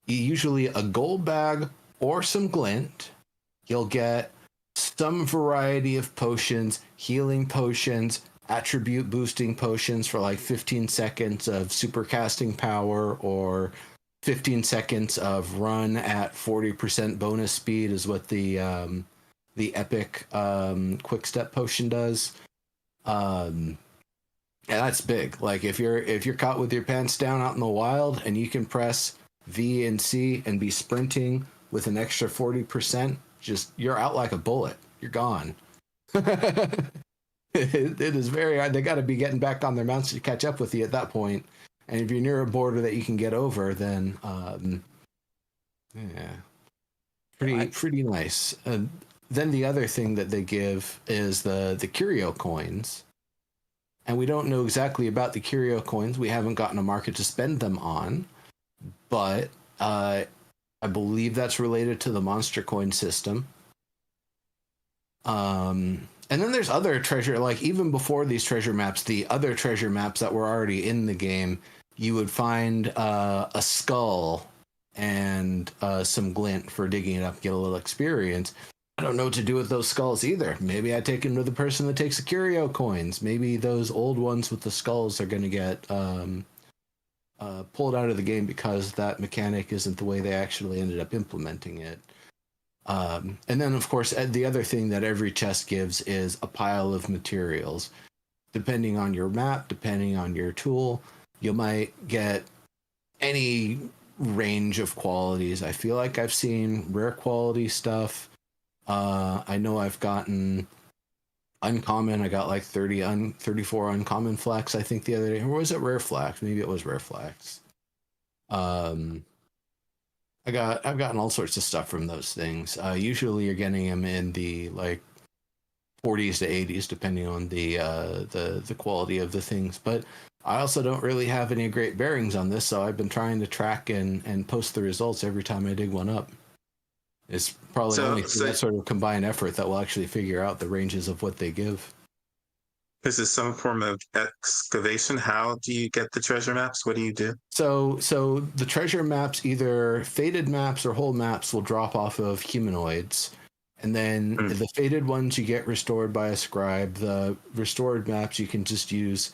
usually a gold bag or some glint. You'll get some variety of potions, healing potions, attribute boosting potions for like 15 seconds of super casting power, or 15 seconds of run at 40% bonus speed is what the epic quick step potion does. And that's big. Like if you're caught with your pants down out in the wild and you can press V and C and be sprinting with an extra 40%, just you're out like a bullet. You're gone. It is very hard. They got to be getting back on their mounts to catch up with you at that point. And if you're near a border that you can get over, then yeah, pretty nice. Then the other thing that they give is the curio coins, and we don't know exactly about the curio coins. We haven't gotten a market to spend them on, but I believe that's related to the monster coin system. And then there's other treasure, like even before these treasure maps, the other treasure maps that were already in the game, you would find a skull and some glint for digging it up, get a little experience. I don't know what to do with those skulls either. Maybe I take them to the person that takes the curio coins. Maybe those old ones with the skulls are going to get pulled out of the game because that mechanic isn't the way they actually ended up implementing it. And then, of course, the other thing that every chest gives is a pile of materials. Depending on your map, depending on your tool, you might get any range of qualities. I feel like I've seen rare quality stuff. I know I've gotten uncommon. I got like 34 uncommon flax, I think, the other day. Or was it rare flax? Maybe it was rare flax. I've gotten all sorts of stuff from those things. Usually you're getting them in the like 40s to 80s, depending on the quality of the things. But I also don't really have any great bearings on this, so I've been trying to track and post the results every time I dig one up. It's probably only through that sort of combined effort that we'll actually figure out the ranges of what they give. This is some form of excavation. How do you get the treasure maps? What do you do? So the treasure maps, either faded maps or whole maps, will drop off of humanoids. And then the faded ones you get restored by a scribe. The restored maps you can just use.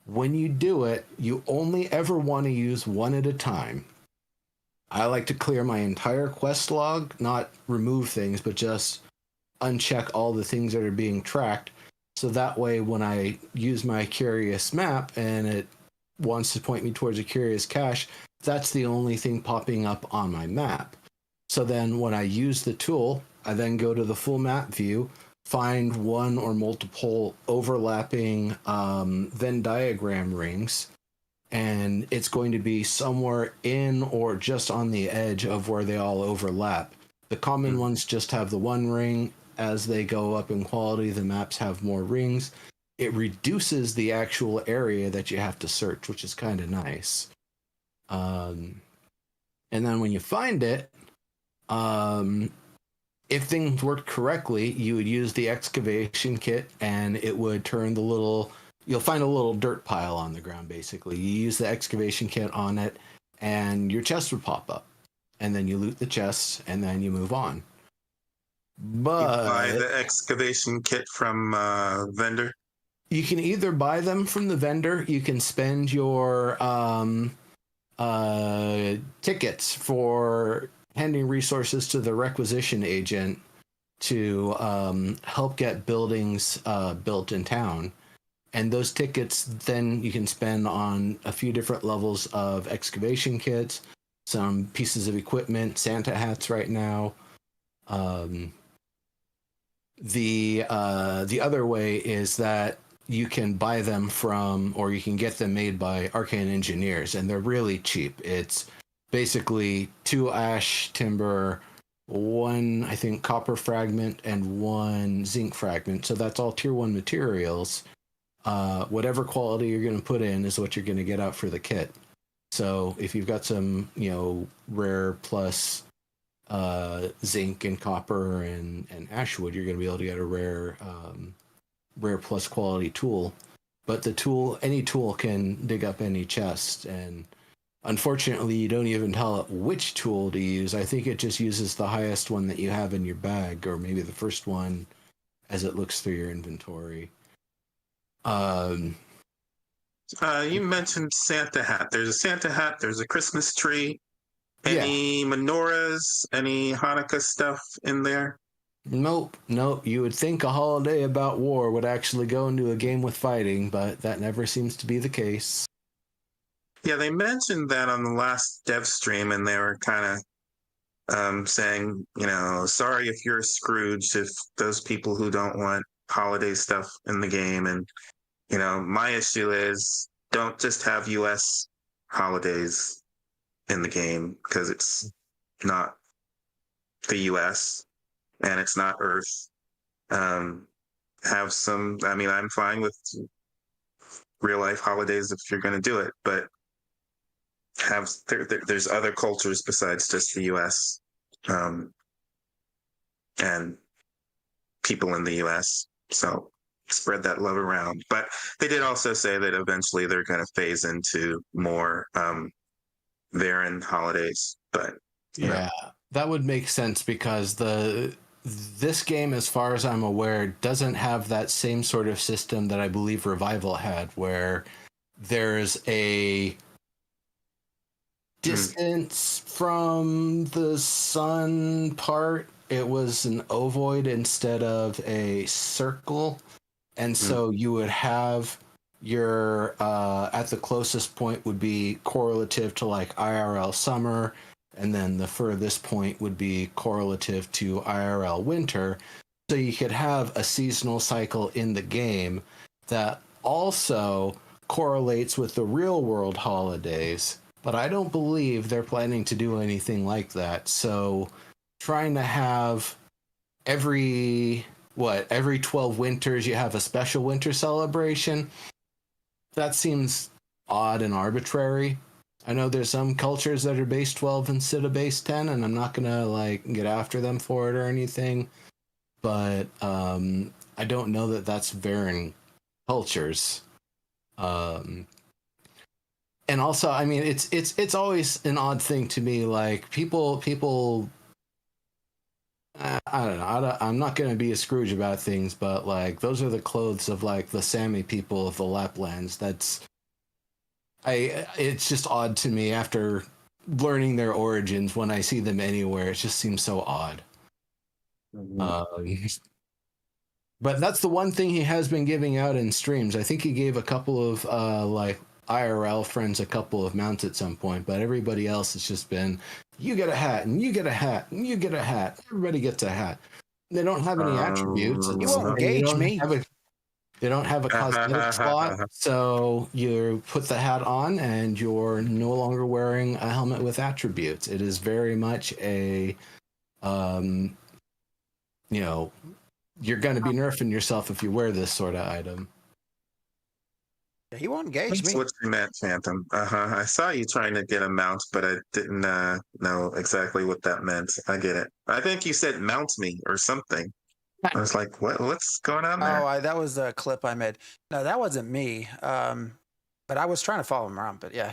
When you do it, you only ever want to use one at a time. I like to clear my entire quest log, not remove things, but just uncheck all the things that are being tracked. So that way, when I use my curious map and it wants to point me towards a curious cache, that's the only thing popping up on my map. So then when I use the tool, I then go to the full map view, find one or multiple overlapping Venn diagram rings, and it's going to be somewhere in or just on the edge of where they all overlap. The common ones just have the one ring. As they go up in quality, the maps have more rings. It reduces the actual area that you have to search, which is kind of nice. And then when you find it, if things worked correctly, you would use the excavation kit and it would turn you'll find a little dirt pile on the ground, basically. You use the excavation kit on it and your chest would pop up. And then you loot the chests and then you move on. But you buy the excavation kit from vendor. You can either buy them from the vendor. You can spend your tickets for handing resources to the requisition agent to help get buildings built in town. And those tickets then you can spend on a few different levels of excavation kits, some pieces of equipment, Santa hats right now. The other way is that you can buy them from, or you can get them made by arcane engineers, and they're really cheap. It's basically 2 ash timber, one, I think, copper fragment, and one zinc fragment. So that's all tier 1 materials. Whatever quality you're going to put in is what you're going to get out for the kit. So if you've got some, rare plus zinc and copper and ashwood, you're going to be able to get a rare plus quality tool. But any tool can dig up any chest, and unfortunately, you don't even tell it which tool to use. I think it just uses the highest one that you have in your bag, or maybe the first one as it looks through your inventory. You mentioned Santa hat. There's a Santa hat. There's a Christmas tree. Any menorahs? Any Hanukkah stuff in there? Nope. You would think a holiday about war would actually go into a game with fighting, but that never seems to be the case. Yeah, they mentioned that on the last dev stream, and they were kind of saying, sorry if you're Scrooge, if those people who don't want holiday stuff in the game. And, my issue is don't just have US holidays in the game, because it's not the US and it's not Earth. Have some, I'm fine with real life holidays if you're going to do it, but there's other cultures besides just the US, and people in the US. So spread that love around. But they did also say that eventually they're going to phase into more Vyran holidays. But that would make sense, because this game, as far as I'm aware, doesn't have that same sort of system that I believe Revival had, where there's a distance from the sun part. It was an ovoid instead of a circle, and so you would have your at the closest point would be correlative to like IRL summer, and then the furthest point would be correlative to IRL winter. So you could have a seasonal cycle in the game that also correlates with the real world holidays. But I don't believe they're planning to do anything like that. So trying to have every 12 winters you have a special winter celebration, that seems odd and arbitrary. I know there's some cultures that are base 12 instead of base 10, and I'm not gonna get after them for it or anything, but I don't know that that's Vyran cultures. And also, it's always an odd thing to me. Like people. I don't know. I'm not going to be a Scrooge about things, but those are the clothes of the Sami people of the Laplands. It's just odd to me after learning their origins. When I see them anywhere, it just seems so odd. But that's the one thing he has been giving out in streams. I think he gave a couple of IRL friends a couple of mounts at some point, but everybody else has just been, you get a hat, and you get a hat, and you get a hat. Everybody gets a hat. They don't have any attributes. You won't engage me. They don't have a cosmetic slot, so you put the hat on, and you're no longer wearing a helmet with attributes. It is very much a, you're going to be nerfing yourself if you wear this sort of item. He won't engage That's me. what you meant, Phantom. I saw you trying to get a mount, but I didn't know exactly what that meant. I get it. I think you said mount me or something. I was like, what's going on there? Oh, that was a clip I made. No, that wasn't me. But I was trying to follow him around. But yeah,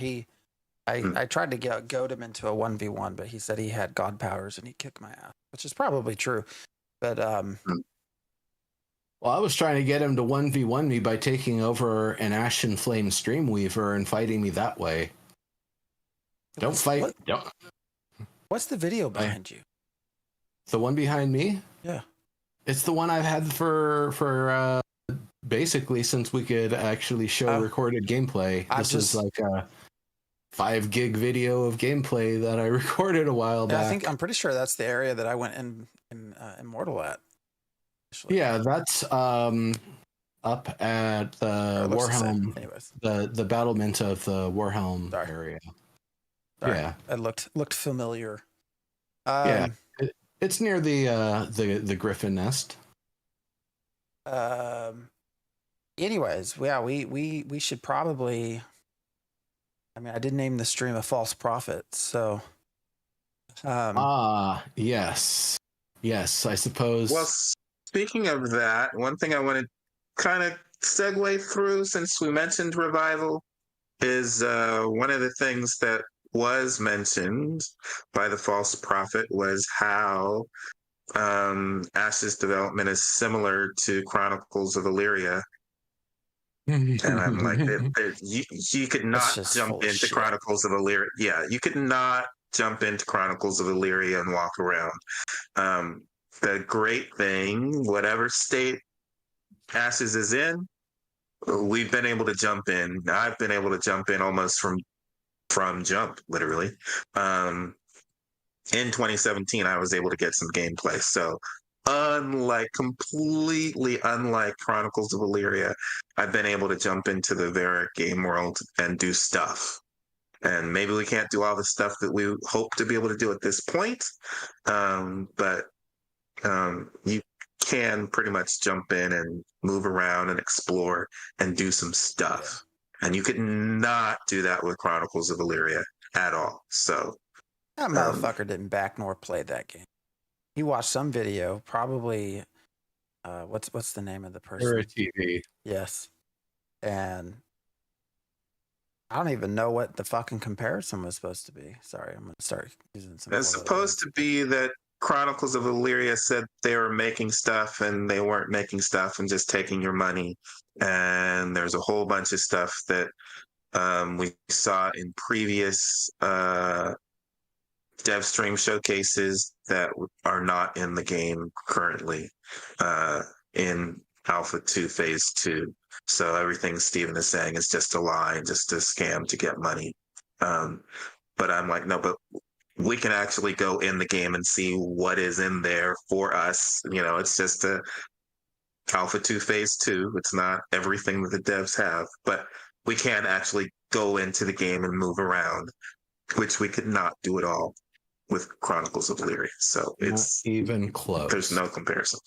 I tried to goad him into a 1v1, but he said he had god powers and he kicked my ass, which is probably true. But well, I was trying to get him to 1v1 me by taking over an Ashen Flame Streamweaver and fighting me that way. Don't fight. Don't. What's the video behind you? The one behind me? Yeah. It's the one I've had for basically since we could actually show recorded gameplay. This is like a 5 gig video of gameplay that I recorded a while back. I'm pretty sure that's the area that I went in Immortal at. Yeah, that's up at the Warhelm. Anyways, the battlement of the Warhelm area. Sorry. Yeah, it looked familiar. Yeah, It's near the Griffin Nest. Anyways, yeah, we should probably. I mean, I did name the stream a false prophet, so. Yes, I suppose. Well, speaking of that, one thing I want to kind of segue through, since we mentioned revival, is one of the things that was mentioned by the false prophet was how Ash's development is similar to Chronicles of Illyria. And I'm like, you could not jump into Chronicles of Illyria. Yeah, you could not jump into Chronicles of Illyria and walk around. The great thing, whatever state Ashes is in, we've been able to jump in. I've been able to jump in almost from jump, literally. In 2017, I was able to get some gameplay. So completely unlike Chronicles of Illyria, I've been able to jump into the Vyra game world and do stuff. And maybe we can't do all the stuff that we hope to be able to do at this point, but you can pretty much jump in and move around and explore and do some stuff. And you could not do that with Chronicles of Illyria at all. So that motherfucker didn't back nor play that game. He watched some video, probably. What's the name of the person? Vyra TV. Yes, and I don't even know what the fucking comparison was supposed to be. Sorry, I'm gonna start using some. It's supposed to be that Chronicles of Illyria said they were making stuff and they weren't making stuff and just taking your money. And there's a whole bunch of stuff that we saw in previous dev stream showcases that are not in the game currently in Alpha 2 Phase 2. So everything Steven is saying is just a lie, just a scam to get money. But I'm like, no, but we can actually go in the game and see what is in there for us. You know, it's just a Alpha 2 Phase 2. It's not everything that the devs have, but we can actually go into the game and move around, which we could not do at all with Chronicles of Illyria. So it's not even close. There's no comparison.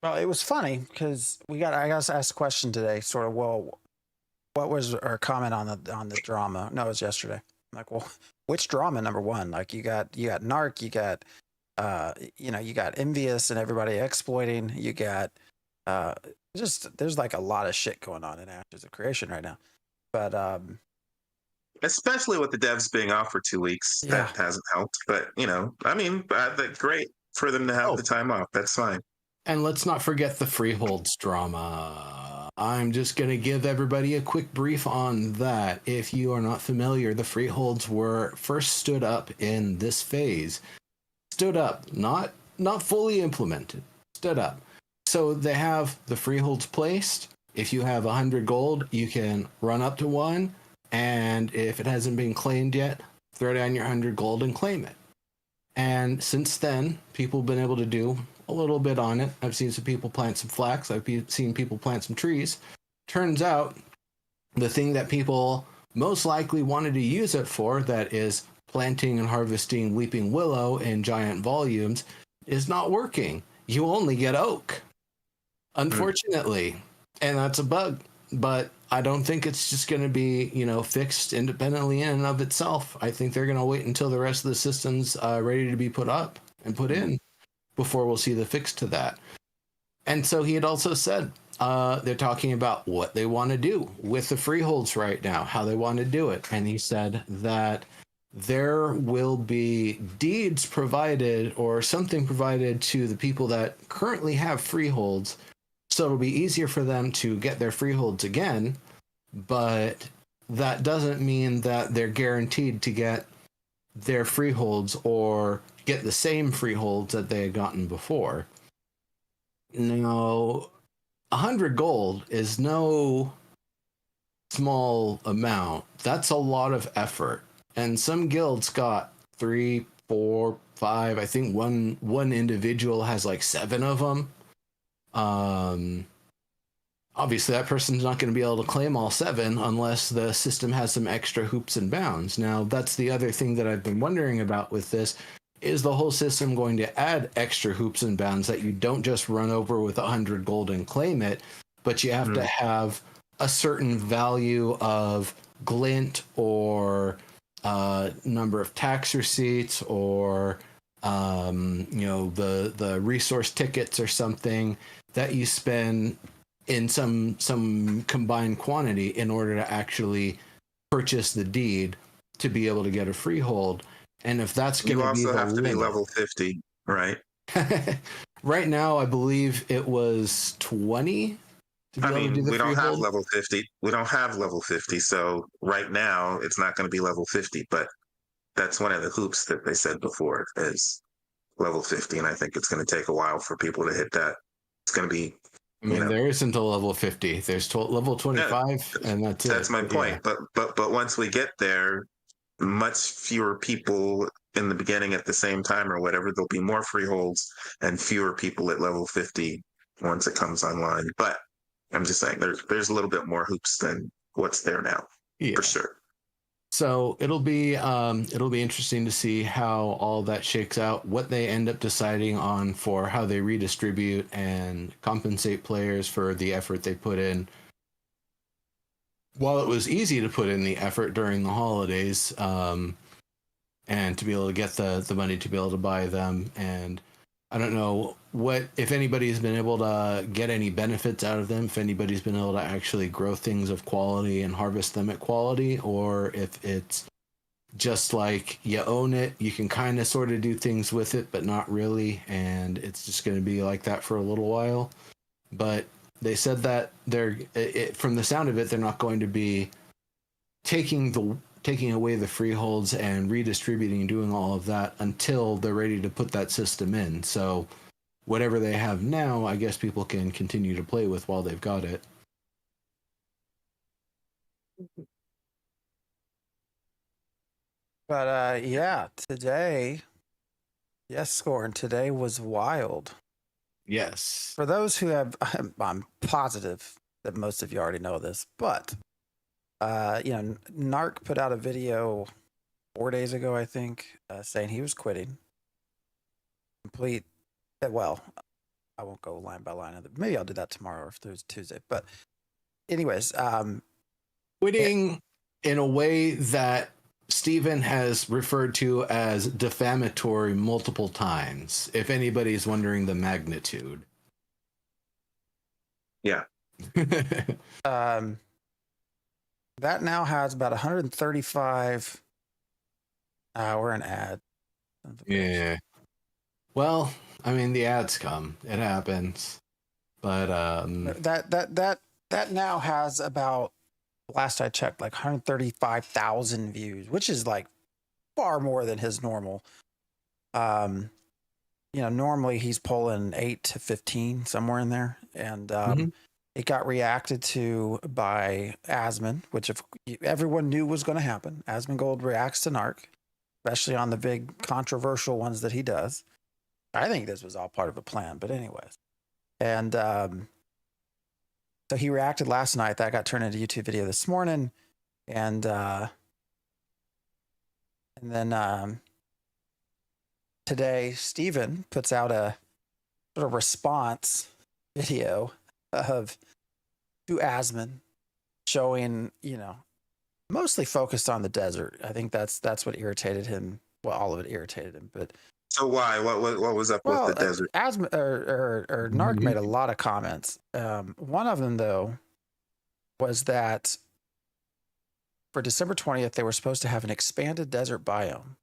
Well, it was funny because I got asked a question today, sort of, well, what was our comment on the drama? No, it was yesterday. I'm like, well, which drama, number one? Like you got Narc, you got you got Envious and everybody exploiting, you got there's like a lot of shit going on in Ashes of Creation right now. But especially with the devs being off for 2 weeks, that hasn't helped. But I mean, great for them to have the time off. That's fine. And let's not forget the Freeholds drama. I'm just going to give everybody a quick brief on that. If you are not familiar, the Freeholds were first stood up in this phase. Stood up, not fully implemented. Stood up. So they have the Freeholds placed. If you have 100 gold, you can run up to one. And if it hasn't been claimed yet, throw down your 100 gold and claim it. And since then, people have been able to do a little bit on it. I've seen some people plant some flax. I've seen people plant some trees. Turns out the thing that people most likely wanted to use it for, that is planting and harvesting weeping willow in giant volumes, is not working. You only get oak, unfortunately. And that's a bug. But I don't think it's just going to be, fixed independently in and of itself. I think they're going to wait until the rest of the system's ready to be put up and put in before we'll see the fix to that. And so he had also said they're talking about what they want to do with the freeholds right now, how they want to do it. And he said that there will be deeds provided or something provided to the people that currently have freeholds, so it'll be easier for them to get their freeholds again. But that doesn't mean that they're guaranteed to get their freeholds or get the same freeholds that they had gotten before. Now, 100 gold is no small amount. That's a lot of effort. And some guilds got 3, 4, 5. I think one individual has like 7 of them. Obviously, that person's not going to be able to claim all 7 unless the system has some extra hoops and bounds. Now, that's the other thing that I've been wondering about with this. is the whole system going to add extra hoops and bounds that you don't just run over with 100 gold and claim it, but you have to have a certain value of glint or number of tax receipts or the resource tickets or something that you spend in some combined quantity in order to actually purchase the deed to be able to get a freehold. And if that's going to be you also the have to be limit, level 50, right? right now, I believe it was 20 to be I able to do mean, the we don't have freehold. level 50. We don't have level 50. So right now, it's not going to be level 50. But that's one of the hoops that they said before is level 50. And I think it's going to take a while for people to hit that. It's going to be, I mean, there isn't a level 50. There's level 25, and that's it. that's my But point. yeah. But once we get there, much fewer people in the beginning at the same time or whatever. There'll be more freeholds and fewer people at level 50 once it comes online. But I'm just saying there's a little bit more hoops than what's there now, Yeah. for sure. So it'll be interesting to see how all that shakes out, what they end up deciding on for how they redistribute and compensate players for the effort they put in. While it was easy to put in the effort during the holidays, and to be able to get the money to be able to buy them, and I don't know if anybody's been able to get any benefits out of them, if anybody's been able to actually grow things of quality and harvest them at quality, or if it's just like you own it, you can kind of sort of do things with it, but not really, and it's just going to be like that for a little while. But they said that from the sound of it, they're not going to be taking away the freeholds and redistributing, doing all of that until they're ready to put that system in. So whatever they have now, I guess people can continue to play with while they've got it. But yeah, today, yes, Scorn, today was wild. Yes. For those who have, I'm positive that most of you already know this, but Narc put out a video 4 days ago, I think, saying he was quitting. Well, I won't go line by line. Maybe I'll do that tomorrow if there's Tuesday. But anyways, quitting in a way that Stephen has referred to as defamatory multiple times, if anybody's wondering the magnitude. Yeah. that now has about 135 hour an ad. Yeah. Well, I mean, the ads come. It happens. But that now has about, last I checked, like 135,000 views, which is like far more than his normal. Normally he's pulling 8 to 15, somewhere in there, and it got reacted to by Asmon, which everyone knew was going to happen. Asmongold reacts to Narc, especially on the big controversial ones that he does. I think this was all part of a plan, but anyways. And so he reacted last night. That got turned into a YouTube video this morning. And then today, Steven puts out a sort of response video to Asmon, showing, mostly focused on the desert. I think that's what irritated him. Well, all of it irritated him, but So why? What was up with the desert? Asmon or Narc made a lot of comments. One of them, though, was that for December 20th, they were supposed to have an expanded desert biome.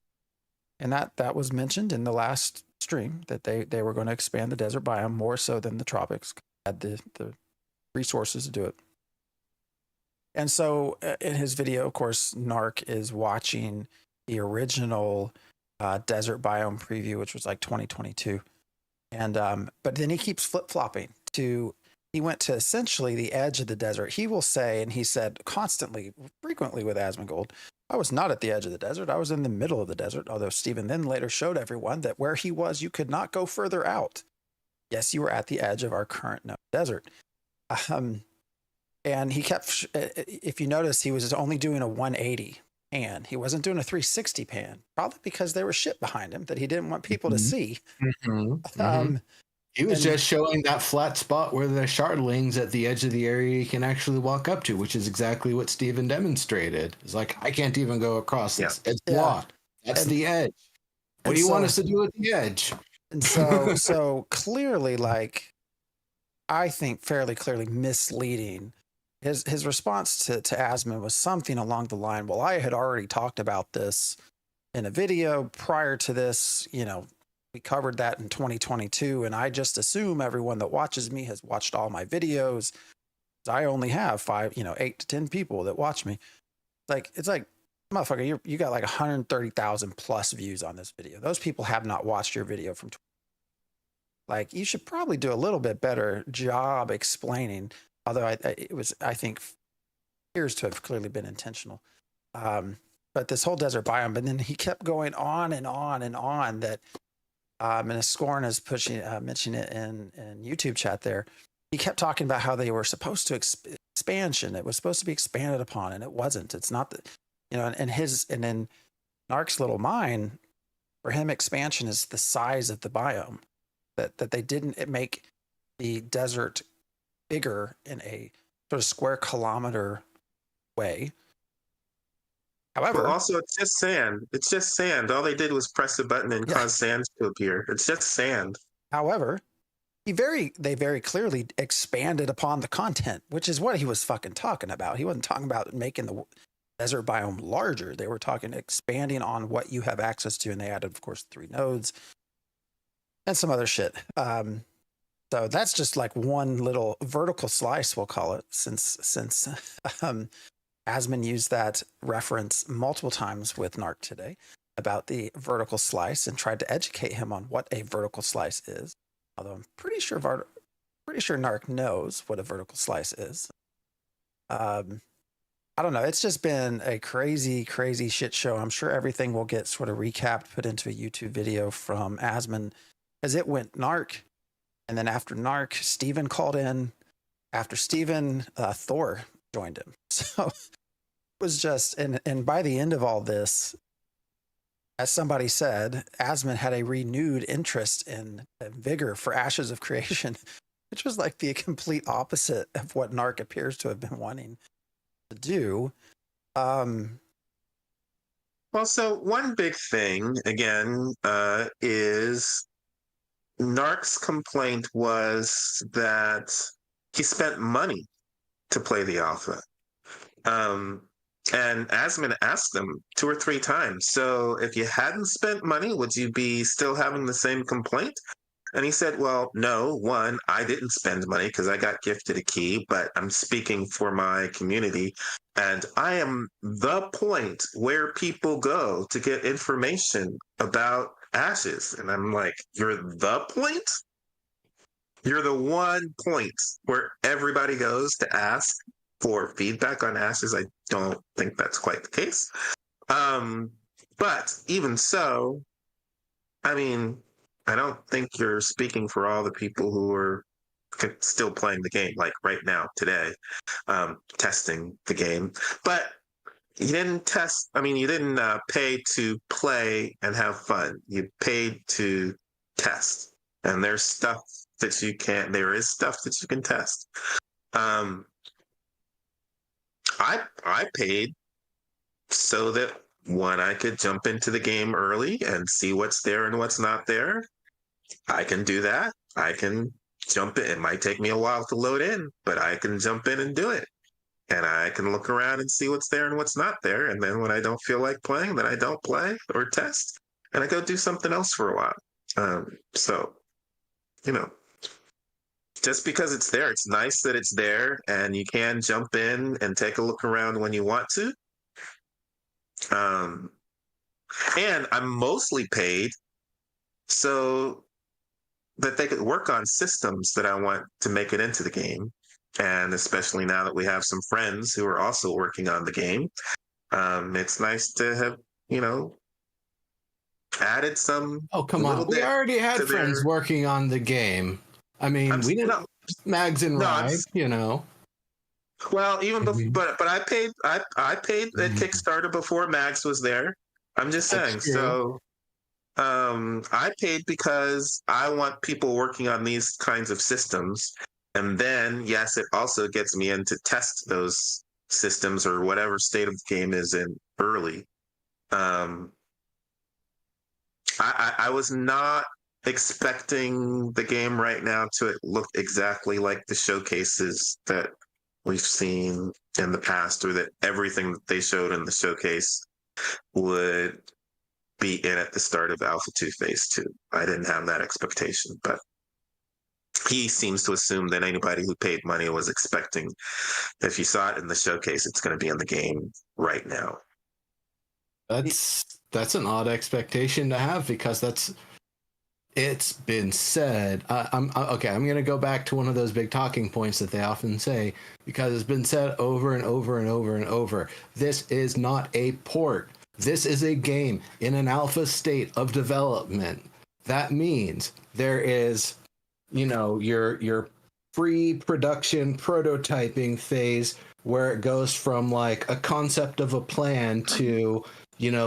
And that was mentioned in the last stream, that they were going to expand the desert biome more so than the tropics had the resources to do it. And so in his video, of course, Narc is watching the original desert biome preview, which was like 2022. And but then he keeps flip-flopping he went to essentially the edge of the desert. He will say, and he said frequently with Asmongold, I was not at the edge of the desert. I was in the middle of the desert. Although Stephen then later showed everyone that where he was, you could not go further out. Yes, you were at the edge of our current known desert. And he kept, if you notice, he was only doing a 180. pan. He wasn't doing a 360 pan, probably because there was shit behind him that he didn't want people to see. He was and- just showing that flat spot where the shardlings at the edge of the area you can actually walk up to, which is exactly what Steven demonstrated. It's like, I can't even go across this. It's blocked. That's the edge. What do you want us to do at the edge? And so clearly, like, I think fairly clearly misleading. His response to Asmon was something along the line, well, I had already talked about this in a video prior to this, you know, we covered that in 2022, and I just assume everyone that watches me has watched all my videos. I only have 8 to 10 people that watch me. It's like, motherfucker, you got like 130,000 plus views on this video. Those people have not watched your video from. Like, you should probably do a little bit better job explaining. Although I think appears to have clearly been intentional. But this whole desert biome, but then he kept going on and on and on that. And Scorn is mentioning it in YouTube chat there. He kept talking about how they were supposed to expansion. It was supposed to be expanded upon, and it wasn't. It's not that, you know, and in Narc's little mind, for him, expansion is the size of the biome. That they didn't make the desert bigger in a sort of square kilometer way. However, but also it's just sand. It's just sand. All they did was press a button and cause sand to appear. It's just sand. However, they very clearly expanded upon the content, which is what he was fucking talking about. He wasn't talking about making the desert biome larger. They were talking expanding on what you have access to, and they added, of course, 3 nodes and some other shit. So that's just like one little vertical slice, we'll call it, since Asmon used that reference multiple times with Narc today about the vertical slice and tried to educate him on what a vertical slice is. Although I'm pretty sure Narc knows what a vertical slice is. I don't know. It's just been a crazy, crazy shit show. I'm sure everything will get sort of recapped, put into a YouTube video from Asmon, as it went Narc. And then after Narc, Steven called in. After Steven, Thor joined him. So it was just, and by the end of all this, as somebody said, Asmon had a renewed interest and vigor for Ashes of Creation, which was like the complete opposite of what Narc appears to have been wanting to do. Well, so one big thing, again, is Narc's complaint was that he spent money to play the alpha. And Asmon asked him 2 or 3 times, so if you hadn't spent money, would you be still having the same complaint? And he said, well, no, one, I didn't spend money because I got gifted a key, but I'm speaking for my community. And I am the point where people go to get information about Ashes. And I'm like, you're the point? You're the one point where everybody goes to ask for feedback on Ashes. I don't think that's quite the case. But even so, I mean, I don't think you're speaking for all the people who are still playing the game, like right now, today, testing the game. But you didn't test, I mean, you didn't pay to play and have fun. You paid to test. And there's stuff that there is stuff that you can test. I paid so that one, I could jump into the game early and see what's there and what's not there. I can do that. I can jump in. It might take me a while to load in, but I can jump in and do it. And I can look around and see what's there and what's not there. And then when I don't feel like playing, then I don't play or test. And I go do something else for a while. So, you know, just because it's there, it's nice that it's there and you can jump in and take a look around when you want to. And I'm mostly paid so that they could work on systems that I want to make it into the game. And especially now that we have some friends who are also working on the game, it's nice to have, you know, added some. Oh, come on. We already had friends working on the game. I mean, we didn't. Mags and Rye, you know. Well, even before, Mhm. but I paid the Kickstarter before Max was there. I'm just saying. That's true. So I paid because I want people working on these kinds of systems. And then, yes, it also gets me in to test those systems or whatever state of the game is in early. Um, I was not expecting the game right now to look exactly like the showcases that we've seen in the past, or that everything that they showed in the showcase would be in at the start of Alpha 2 Phase 2. I didn't have that expectation, but he seems to assume that anybody who paid money was expecting that if you saw it in the showcase, it's going to be in the game right now. That's an odd expectation to have because it's been said. Okay. I'm going to go back to one of those big talking points that they often say because it's been said over and over and over and over. This is not a port. This is a game in an alpha state of development. That means there is, your pre-production prototyping phase where it goes from like a concept of a plan to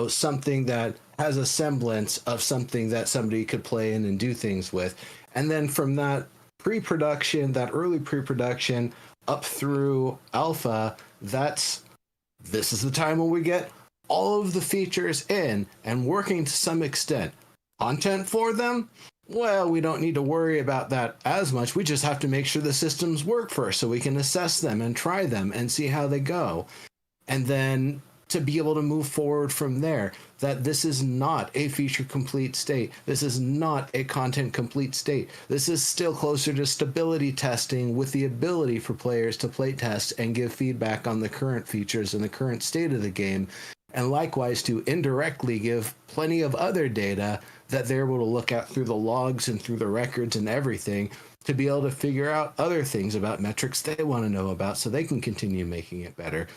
something that has a semblance of something that somebody could play in and do things with. And then from that pre-production, that early pre-production up through alpha, this is the time when we get all of the features in and working to some extent. Content for them? Well, we don't need to worry about that as much. We just have to make sure the systems work first so we can assess them and try them and see how they go. And then to be able to move forward from there, that this is not a feature complete state. This is not a content complete state. This is still closer to stability testing with the ability for players to play test and give feedback on the current features and the current state of the game. And likewise to indirectly give plenty of other data that they're able to look at through the logs and through the records and everything to be able to figure out other things about metrics they want to know about so they can continue making it better.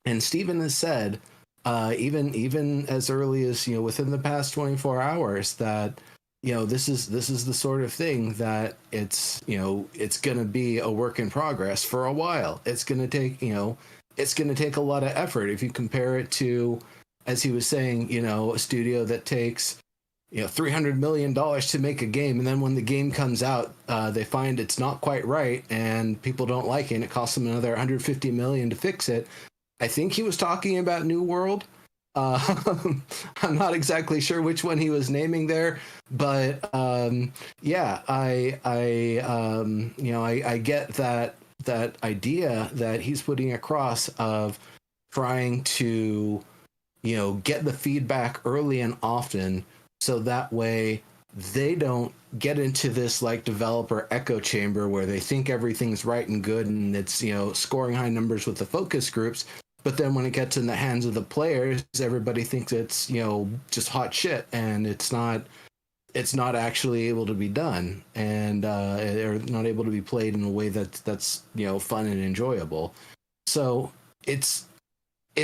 And Stephen has said, even as early as within the past 24 hours, that this is the sort of thing that it's going to be a work in progress for a while. It's going to take a lot of effort. If you compare it to, as he was saying, a studio that takes $300 million to make a game, and then when the game comes out, they find it's not quite right and people don't like it, and it costs them another $150 million to fix it. I think he was talking about New World. I'm not exactly sure which one he was naming there, but yeah, I get that idea that he's putting across of trying to get the feedback early and often, so that way they don't get into this like developer echo chamber where they think everything's right and good and it's scoring high numbers with the focus groups. But then when it gets in the hands of the players, everybody thinks it's, just hot shit, and it's not actually able to be done, and or not able to be played in a way that's fun and enjoyable. So if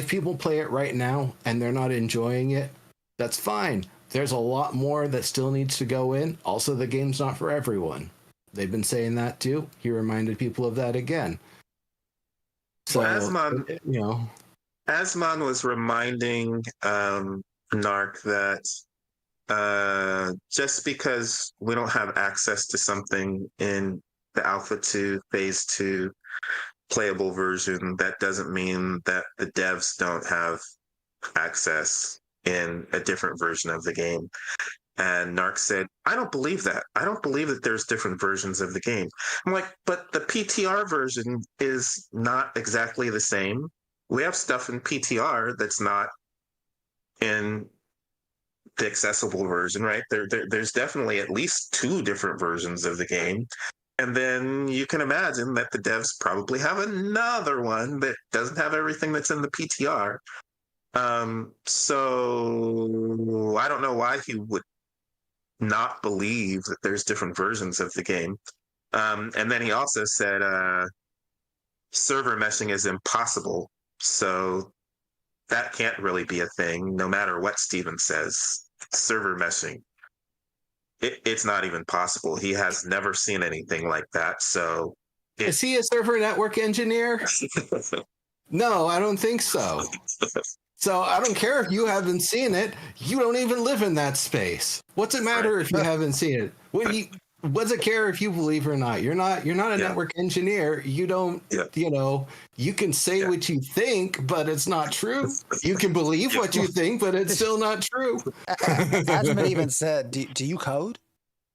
people play it right now and they're not enjoying it, that's fine. There's a lot more that still needs to go in. Also, the game's not for everyone. They've been saying that too. He reminded people of that again. So, Asmon was reminding Narc that just because we don't have access to something in the Alpha 2 Phase 2 playable version, that doesn't mean that the devs don't have access in a different version of the game. And Narc said, I don't believe that. I don't believe that there's different versions of the game. I'm like, but the PTR version is not exactly the same. We have stuff in PTR that's not in the accessible version, right? There's definitely at least 2 different versions of the game. And then you can imagine that the devs probably have another one that doesn't have everything that's in the PTR. So I don't know why he would not believe that there's different versions of the game. And then he also said server meshing is impossible. So that can't really be a thing, no matter what Steven says. Server meshing, it's not even possible. He has never seen anything like that. So Is he a server network engineer? No, I don't think so. So I don't care if you haven't seen it. You don't even live in that space. What's it matter if you haven't seen it? What's it care if you believe or not? You're not a network engineer. You don't, you can say what you think, but it's not true. You can believe what you think, but it's still not true. Asmon even said, do you code?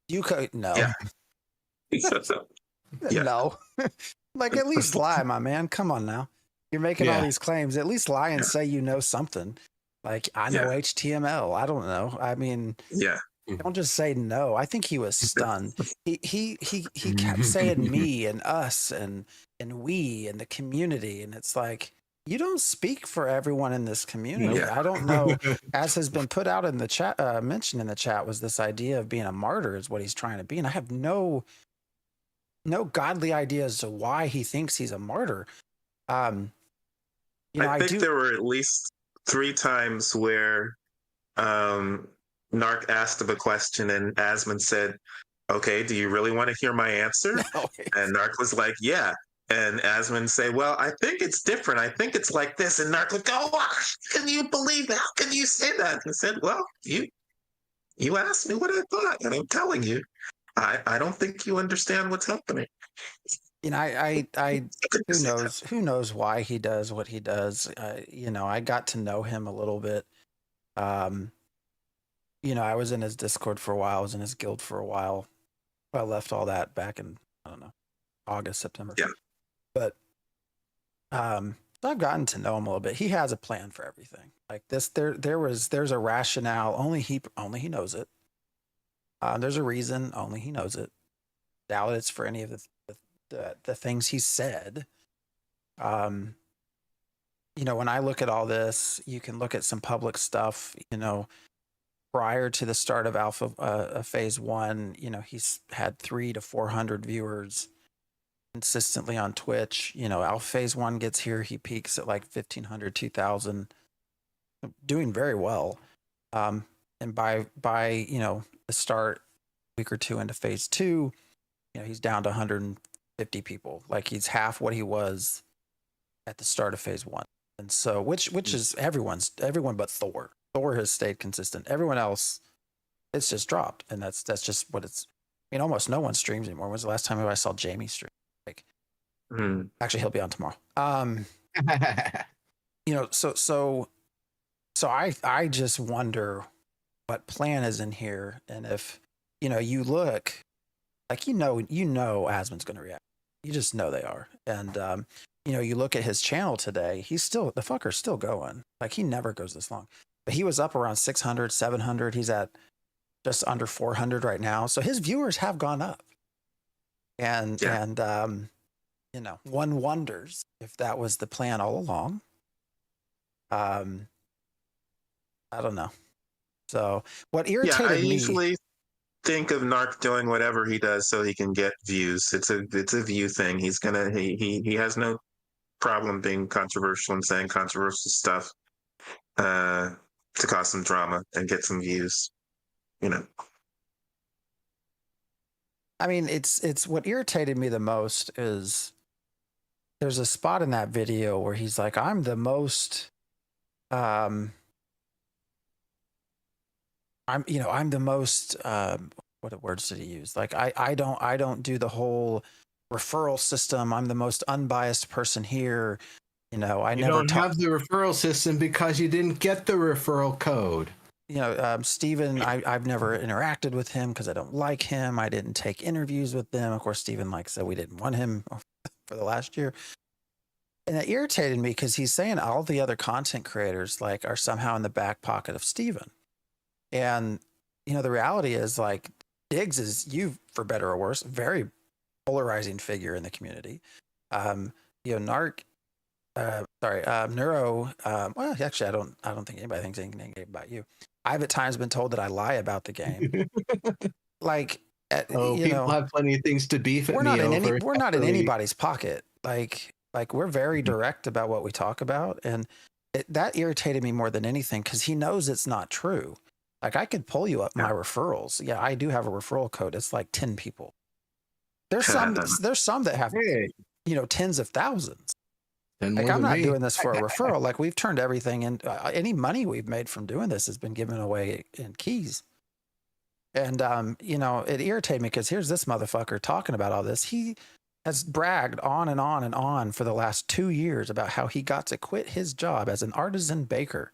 Do you code? No. No. Like, at least lie, my man. Come on now. You're making all these claims. At least lie and say you know something. Like, I know HTML. I don't know. I mean, don't just say no. I think he was stunned. He kept saying me and us and we and the community, and it's like, you don't speak for everyone in this community. I don't know. As has been put out in the chat, mentioned in the chat, was this idea of being a martyr is what he's trying to be, and I have no godly idea as to why he thinks he's a martyr. I think there were at least 3 times where Narc asked him a question and Asmon said, okay, do you really want to hear my answer? No. And Narc was like, yeah. And Asmon say, well, I think it's different. I think it's like this. And Narc would go, how can you believe that? How can you say that? And said, well, you asked me what I thought, and I'm telling you, I don't think you understand what's happening. You know, who knows why he does what he does. I got to know him a little bit. I was in his Discord for a while. I was in his guild for a while. I left all that back in, I don't know, August, September. Yeah. But so I've gotten to know him a little bit. He has a plan for everything. Like this, there's a rationale. Only he knows it. There's a reason. Only he knows it. Doubt it's for any of the things he said. When I look at all this, you can look at some public stuff. Prior to the start of Alpha Phase 1, he's had 300 to 400 viewers consistently on Twitch. Alpha Phase 1 gets here, he peaks at like 1,500, 2,000, doing very well. And by the start, week or two into Phase 2, he's down to 150 people. Like, he's half what he was at the start of Phase 1. And so, which is everyone but Thor. Thor has stayed consistent. Everyone else, it's just dropped, and that's just what it's. I mean, almost no one streams anymore. When was the last time I saw Jamie stream? Like, actually, he'll be on tomorrow. So I just wonder what plan is in here, and if you look, like Asmon's going to react. You just know they are, and you look at his channel today. The fucker's still going. Like, he never goes this long. But he was up around 600, 700. He's at just under 400 right now. So his viewers have gone up. And one wonders if that was the plan all along. I don't know. So what irritated me... I usually think of Narc doing whatever he does so he can get views. It's a view thing. He has no problem being controversial and saying controversial stuff. To cause some drama and get some views, I mean, it's what irritated me the most is there's a spot in that video where he's like, I'm the most, what words did he use? Like, I don't do the whole referral system. I'm the most unbiased person here. You don't have the referral system because you didn't get the referral code. Steven, I've never interacted with him because I don't like him. I didn't take interviews with them. Of course, Steven said we didn't want him for the last year. And it irritated me because he's saying all the other content creators are somehow in the back pocket of Steven. And, the reality is Diggs is, for better or worse, very polarizing figure in the community. Narc, Neuro. Well, actually, I don't think anybody thinks anything about you. I've at times been told that I lie about the game. People have plenty of things to beef at me over. We're not in anybody's pocket. Like we're very direct about what we talk about, and that irritated me more than anything because he knows it's not true. Like, I could pull you up my referrals. Yeah, I do have a referral code. It's like 10 people. There's some that have, Hey, tens of thousands. then Like, more I'm than not me. doing this for a referral. Like, we've turned everything in. Any money we've made from doing this has been given away in keys. And, it irritated me because here's this motherfucker talking about all this. He has bragged on and on and on for the last 2 years about how he got to quit his job as an artisan baker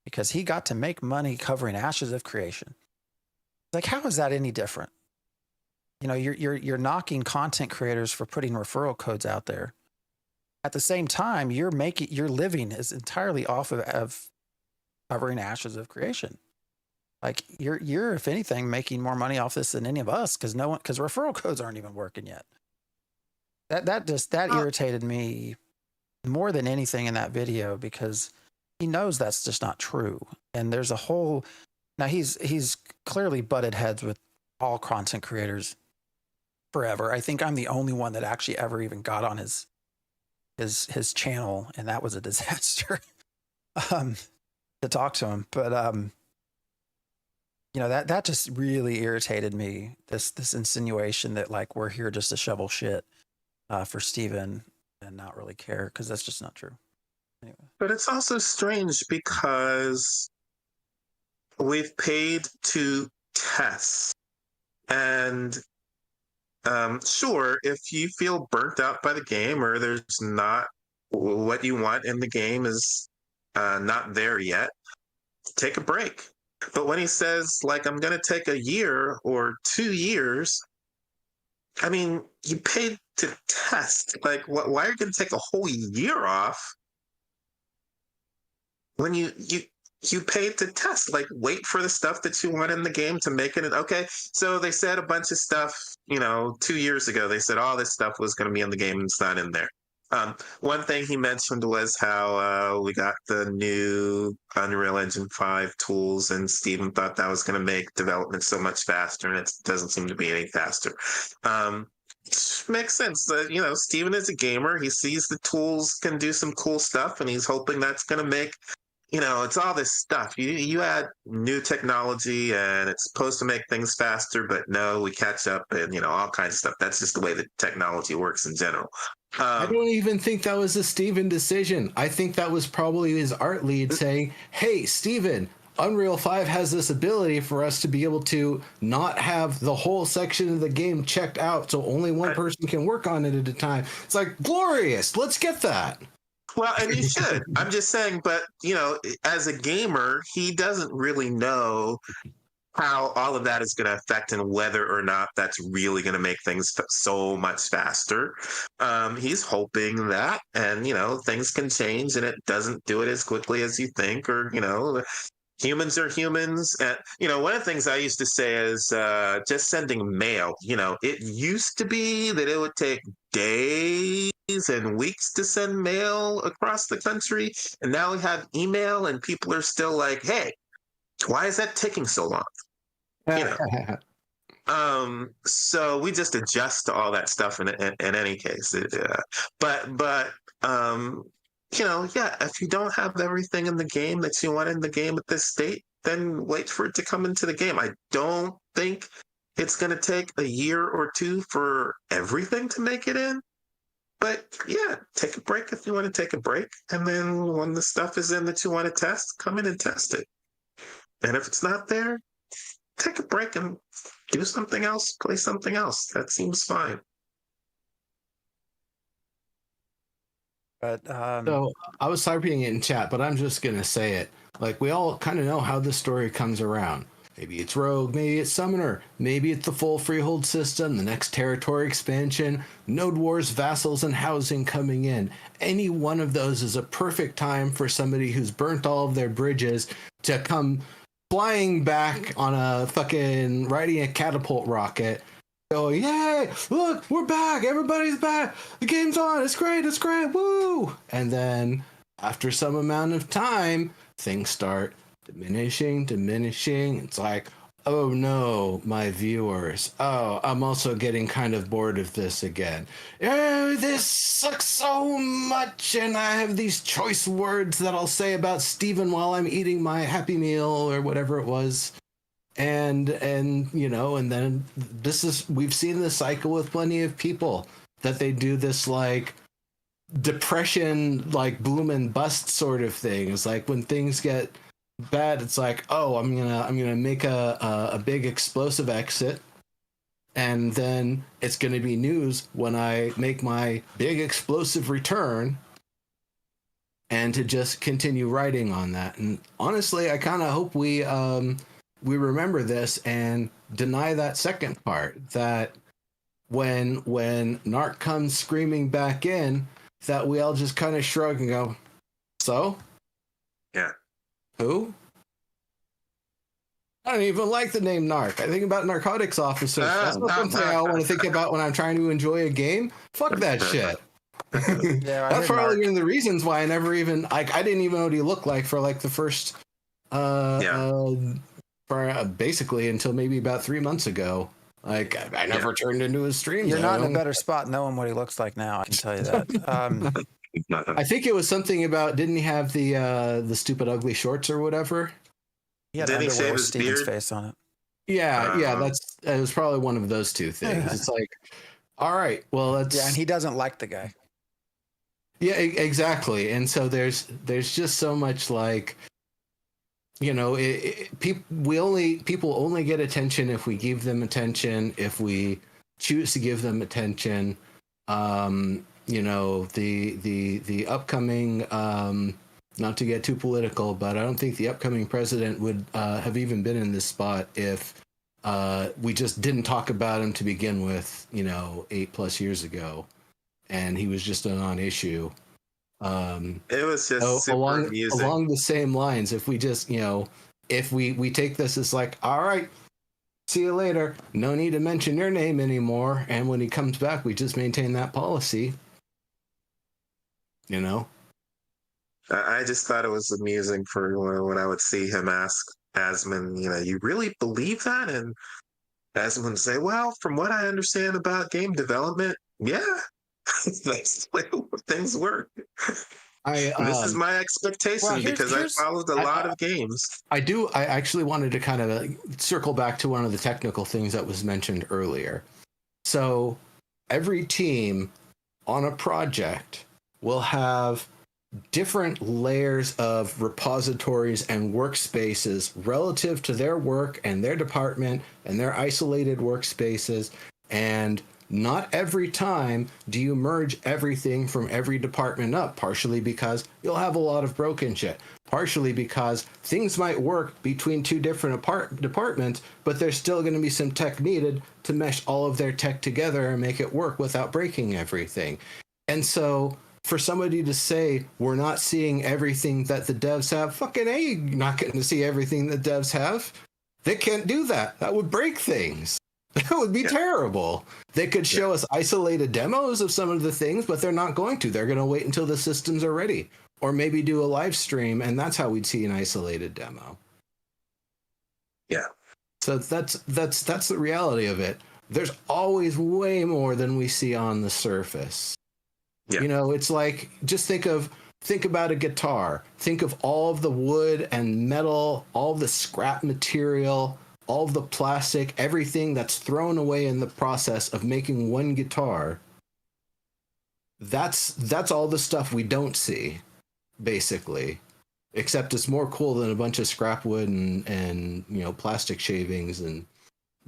because he got to make money covering Ashes of Creation. Like, how is that any different? You're knocking content creators for putting referral codes out there. At the same time, your living is entirely off of covering Ashes of Creation. Like, you're if anything making more money off this than any of us because referral codes aren't even working yet. That irritated me more than anything in that video because he knows that's just not true. And there's a whole now he's clearly butted heads with all content creators forever. I think I'm the only one that actually ever even got on his channel, and that was a disaster to talk to him. But that just really irritated me. This insinuation that like we're here just to shovel shit for Steven and not really care, because that's just not true. Anyway. But it's also strange because we've paid to test. And sure, if you feel burnt out by the game or there's not what you want in the game is not there yet, take a break. But when he says, like, I'm going to take a year or 2 years, I mean, you paid to test. Like, why are you going to take a whole year off when you paid to test? Like, wait for the stuff that you want in the game to make it. Okay, so they said a bunch of stuff, 2 years ago. They said all this stuff was going to be in the game and it's not in there. One thing he mentioned was how we got the new Unreal Engine 5 tools, and Steven thought that was going to make development so much faster, and it doesn't seem to be any faster. Makes sense. Steven is a gamer. He sees the tools can do some cool stuff, and he's hoping that's going to make, it's all this stuff. You add new technology, and it's supposed to make things faster, but no, we catch up, and, all kinds of stuff. That's just the way the technology works in general. I don't even think that was a Steven decision. I think that was probably his art lead saying, hey, Steven, Unreal 5 has this ability for us to be able to not have the whole section of the game checked out so only one person can work on it at a time. It's like, glorious. Let's get that. Well, and you should. I'm just saying, but, as a gamer, he doesn't really know how all of that is going to affect and whether or not that's really going to make things so much faster. He's hoping that, and, things can change and it doesn't do it as quickly as you think, or, humans are humans. And, one of the things I used to say is just sending mail. It used to be that it would take days and weeks to send mail across the country. And now we have email and people are still like, hey, why is that taking so long? So we just adjust to all that stuff in any case. If you don't have everything in the game that you want in the game at this state, then wait for it to come into the game. I don't think it's going to take a year or two for everything to make it in. But yeah, take a break if you want to take a break. And then when the stuff is in that you want to test, come in and test it. And if it's not there, take a break and do something else, play something else. That seems fine. But So I was typing it in chat, but I'm just going to say it. Like, we all kind of know how this story comes around. Maybe it's Rogue, maybe it's Summoner, maybe it's the full Freehold system, the next territory expansion, Node Wars, vassals, and housing coming in. Any one of those is a perfect time for somebody who's burnt all of their bridges to come flying back on riding a catapult rocket. Go, yay, look, we're back, everybody's back, the game's on, it's great, woo! And then, after some amount of time, things start diminishing. It's like, oh no, my viewers. Oh, I'm also getting kind of bored of this again. Oh, this sucks so much, and I have these choice words that I'll say about Steven while I'm eating my Happy Meal or whatever it was. and you know, and then we've seen this cycle with plenty of people that they do this like depression, like boom and bust sort of thing. It's like when things get bad, it's like, oh, I'm gonna make a big explosive exit, and then it's gonna be news when I make my big explosive return, and to just continue writing on that. And honestly, I kind of hope we remember this and deny that second part, that when Narc comes screaming back in, that we all just kind of shrug and go, so? Yeah. Who? I don't even like the name Narc. I think about narcotics officers. That's not something I want to think about when I'm trying to enjoy a game. Fuck that shit. Yeah, That's probably one of the reasons why I never even I didn't even know what he looked like for like the first basically until maybe about 3 months ago. Like I never turned into his streams. You're not in a better spot knowing what he looks like now. I can tell you that. I think it was something about, didn't he have the stupid ugly shorts or whatever? He had Did he underwear shave with his Steven's beard? face on it. Yeah, it was probably one of those two things. It's like, all right, well, that's Yeah, and he doesn't like the guy. yeah, exactly. And so there's just so much, like, you know, people only get attention if we give them attention, if we choose to give them attention. You know, the upcoming, not to get too political, but I don't think the upcoming president would have even been in this spot if we just didn't talk about him to begin with, you know, 8+ years ago, and he was just a non-issue. It was just super amusing. Along the same lines, if we just, you know, if we take this as like, all right, see you later, no need to mention your name anymore, and when he comes back, we just maintain that policy, you know. I just thought it was amusing for when I would see him ask Asmon, you know, you really believe that? And Asmon would say, well, from what I understand about game development, yeah, that's the way things work. This is my expectation because I followed a lot of games. I actually wanted to kind of circle back to one of the technical things that was mentioned earlier. So every team on a project will have different layers of repositories and workspaces relative to their work and their department and their isolated workspaces. And not every time do you merge everything from every department up, partially because you'll have a lot of broken shit, partially because things might work between two different departments, but there's still going to be some tech needed to mesh all of their tech together and make it work without breaking everything. And so for somebody to say we're not seeing everything that the devs have, fucking A, you're not getting to see everything that devs have. They can't do that. That would break things. That would be terrible. They could show us isolated demos of some of the things, but they're not going to. They're going to wait until the systems are ready, or maybe do a live stream, and that's how we'd see an isolated demo. Yeah. So that's the reality of it. There's always way more than we see on the surface. Yeah. You know, it's like, just think about a guitar. Think of all of the wood and metal, all of the scrap material, all of the plastic, everything that's thrown away in the process of making one guitar. That's all the stuff we don't see, basically. Except it's more cool than a bunch of scrap wood and you know, plastic shavings and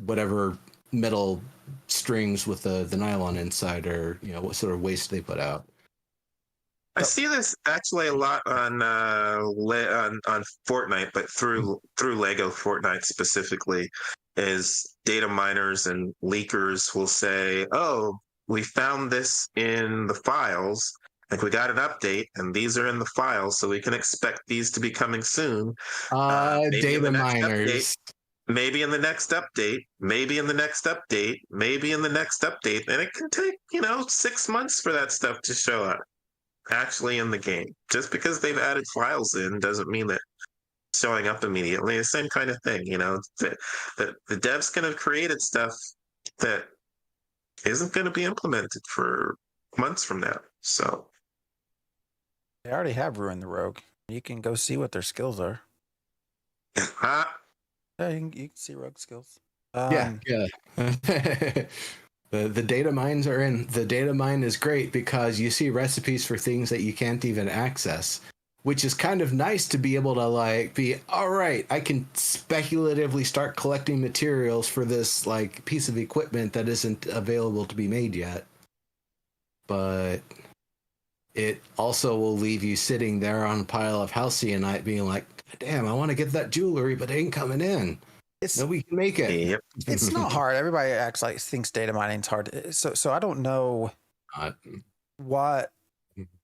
whatever metal strings with the nylon inside, or you know, what sort of waste they put out. I see this actually a lot on Fortnite, but through Lego Fortnite specifically, is data miners and leakers will say, "Oh, we found this in the files. Like, we got an update, and these are in the files, so we can expect these to be coming soon." Data miners. Maybe in the next update, maybe in the next update, maybe in the next update. And it can take, 6 months for that stuff to show up actually in the game. Just because they've added files in doesn't mean that it's showing up immediately. The same kind of thing, the devs can have created stuff that isn't going to be implemented for months from now. So they already have ruined the rogue. You can go see what their skills are. Yeah, you can see rogue skills. Yeah. The data mines are in. The data mine is great because you see recipes for things that you can't even access, which is kind of nice to be able to like be all right. I can speculatively start collecting materials for this like piece of equipment that isn't available to be made yet. But it also will leave you sitting there on a pile of halcyon being like, damn, I want to get that jewelry, but it ain't coming in. Nobody can make it. Yep. It's not hard. Everybody thinks data mining's hard. So I don't know what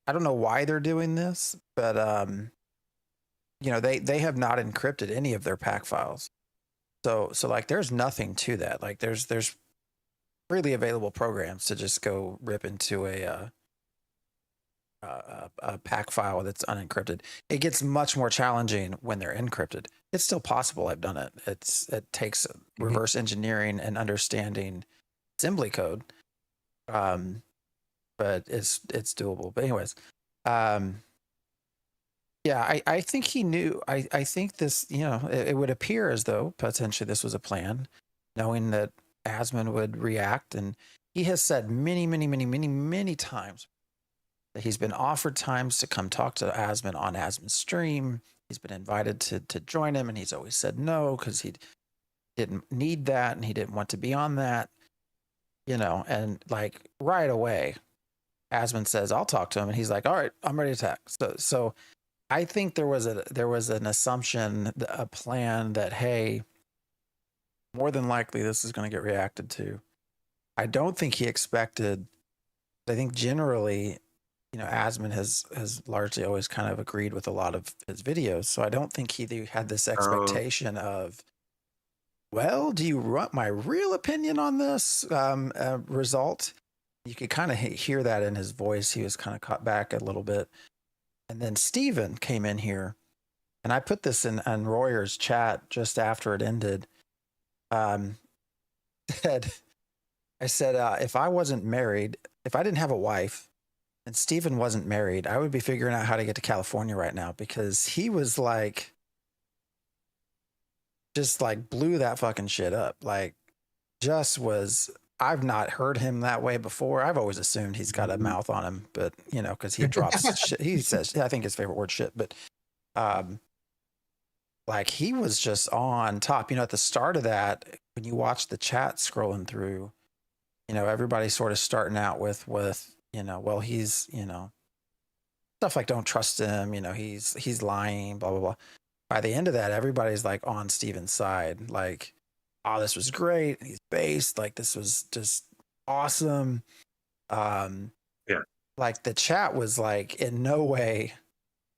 I don't know why they're doing this, but they have not encrypted any of their pack files. So like there's nothing to that. Like there's freely available programs to just go rip into a pack file that's unencrypted. It gets much more challenging when they're encrypted. It's still possible. I've done it. It takes reverse engineering and understanding assembly code, but it's doable. But anyways, yeah, I think he knew. I think this, it would appear as though potentially this was a plan, knowing that Asmon would react, and he has said many times that he's been offered times to come talk to Asmon on Asmon's stream. He's been invited to join him, and he's always said no because he didn't need that and he didn't want to be on that, and like right away, Asmon says, I'll talk to him. And he's like, all right, I'm ready to attack. So I think there was an assumption, a plan that, hey, more than likely this is going to get reacted to. I don't think he expected, I think generally, Asmon has largely always kind of agreed with a lot of his videos. So I don't think he had this expectation of, well, do you want my real opinion on this result? You could kind of hear that in his voice. He was kind of caught back a little bit. And then Steven came in here, and I put this in Royer's chat just after it ended. I said, if I wasn't married, if I didn't have a wife, and Steven wasn't married, I would be figuring out how to get to California right now, because he was like, just like blew that fucking shit up. Like, just was, I've not heard him that way before. I've always assumed he's got a mouth on him, but because he drops shit. He says, I think his favorite word shit, but like he was just on top. At the start of that, when you watch the chat scrolling through, everybody's sort of starting out with well, he's, stuff like don't trust him, he's lying, blah, blah, blah. By the end of that, everybody's like on Steven's side. Like, oh, this was great. He's based. Like, this was just awesome. Yeah. Like the chat was like in no way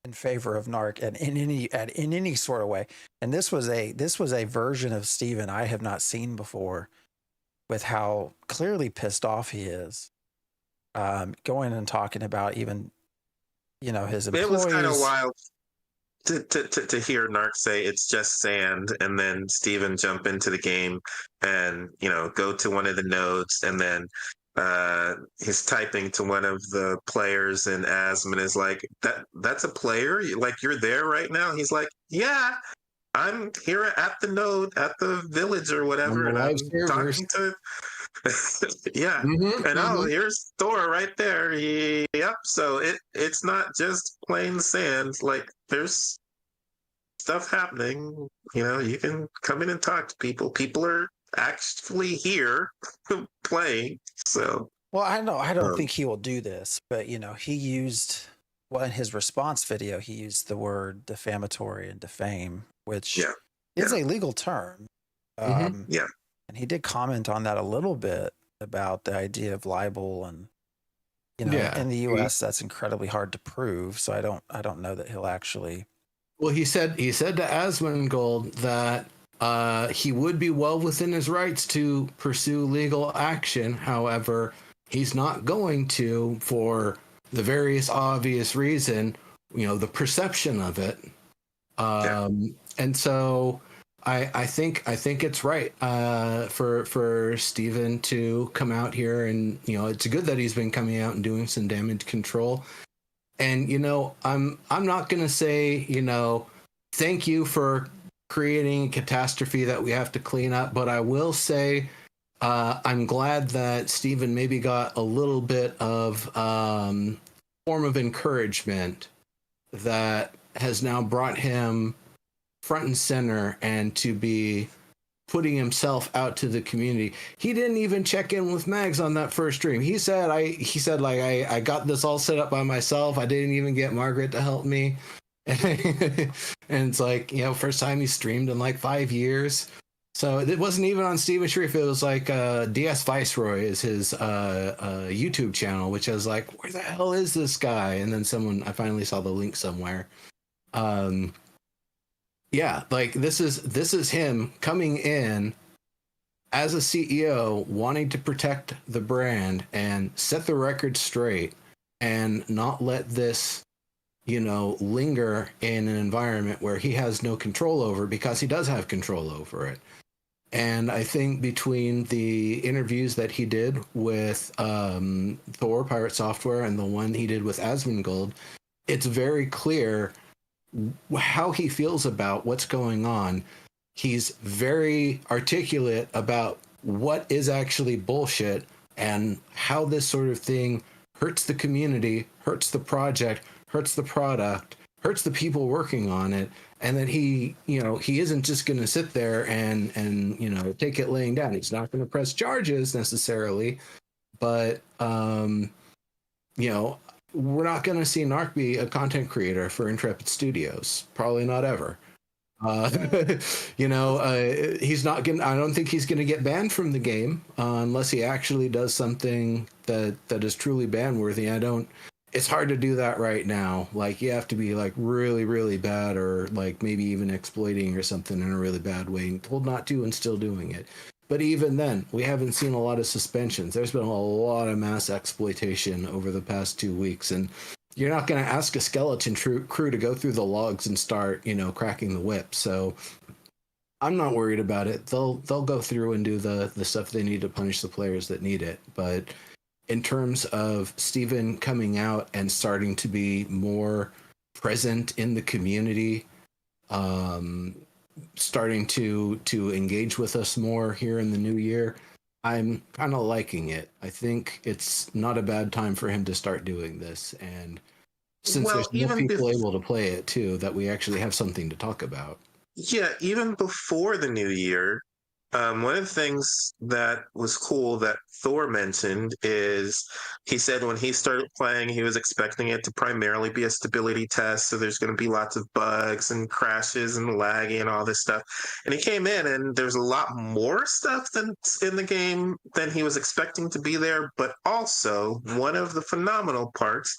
in favor of Narc and in any sort of way. And this was a version of Steven I have not seen before, with how clearly pissed off he is. Going and talking about even, his employees. It was kind of wild to hear Narc say it's just sand, and then Steven jump into the game and go to one of the nodes, and then he's typing to one of the players, and Asmon is like, that's a player? Like, you're there right now? He's like, yeah, I'm here at the node at the village or whatever, and I'm talking to yeah. And here's Thor right there. Yep. So it's not just plain sand. Like, there's stuff happening. You can come in and talk to people. People are actually here playing. So well, I don't think he will do this, but he used, well, in his response video, he used the word defamatory and defame, which is a legal term. And he did comment on that a little bit about the idea of libel, and in the US that's incredibly hard to prove. So I don't know that he'll actually. Well, he said to Asmongold that he would be well within his rights to pursue legal action. However, he's not going to, for the various obvious reason, the perception of it. And so I think it's right for Steven to come out here, and it's good that he's been coming out and doing some damage control. And I'm not gonna say thank you for creating a catastrophe that we have to clean up. But I will say, I'm glad that Steven maybe got a little bit of form of encouragement that has now brought him front and center and to be putting himself out to the community. He didn't even check in with Mags on that first stream. He said I got this all set up by myself. I didn't even get Margaret to help me. And it's like, you know, first time he streamed in like 5 years. So it wasn't even on Steven Sharif. It was like DS Viceroy is his YouTube channel, which I was like, where the hell is this guy? And then I finally saw the link somewhere. Yeah, like this is him coming in as a CEO, wanting to protect the brand and set the record straight and not let this, you know, linger in an environment where he has no control over, because he does have control over it. And I think between the interviews that he did with Thor Pirate Software and the one he did with Asmongold, it's very clear how he feels about what's going on. He's very articulate about what is actually bullshit and how this sort of thing hurts the community, hurts the project, hurts the product, hurts the people working on it. And that he, you know, he isn't just going to sit there and, you know, take it laying down. He's not going to press charges necessarily, but, you know, we're not going to see Narc be a content creator for Intrepid Studios. Probably not ever. You know, he's not going. I don't think he's going to get banned from the game unless he actually does something that is truly ban worthy. It's hard to do that right now. Like, you have to be like really, really bad, or like maybe even exploiting or something in a really bad way, and told not to and still doing it. But even then, we haven't seen a lot of suspensions. There's been a lot of mass exploitation over the past 2 weeks, and you're not going to ask a skeleton crew to go through the logs and start, you know, cracking the whip. So I'm not worried about it. They'll go through and do the stuff they need to punish the players that need it. But in terms of Steven coming out and starting to be more present in the community, starting to engage with us more here in the new year, I'm kind of liking it. I think it's not a bad time for him to start doing this. And since there's more people able to play it too, that we actually have something to talk about. Yeah, even before the new year, one of the things that was cool that Thor mentioned is he said when he started playing, he was expecting it to primarily be a stability test. So there's going to be lots of bugs and crashes and laggy and all this stuff. And he came in and there's a lot more stuff that's in the game than he was expecting to be there. But also, one of the phenomenal parts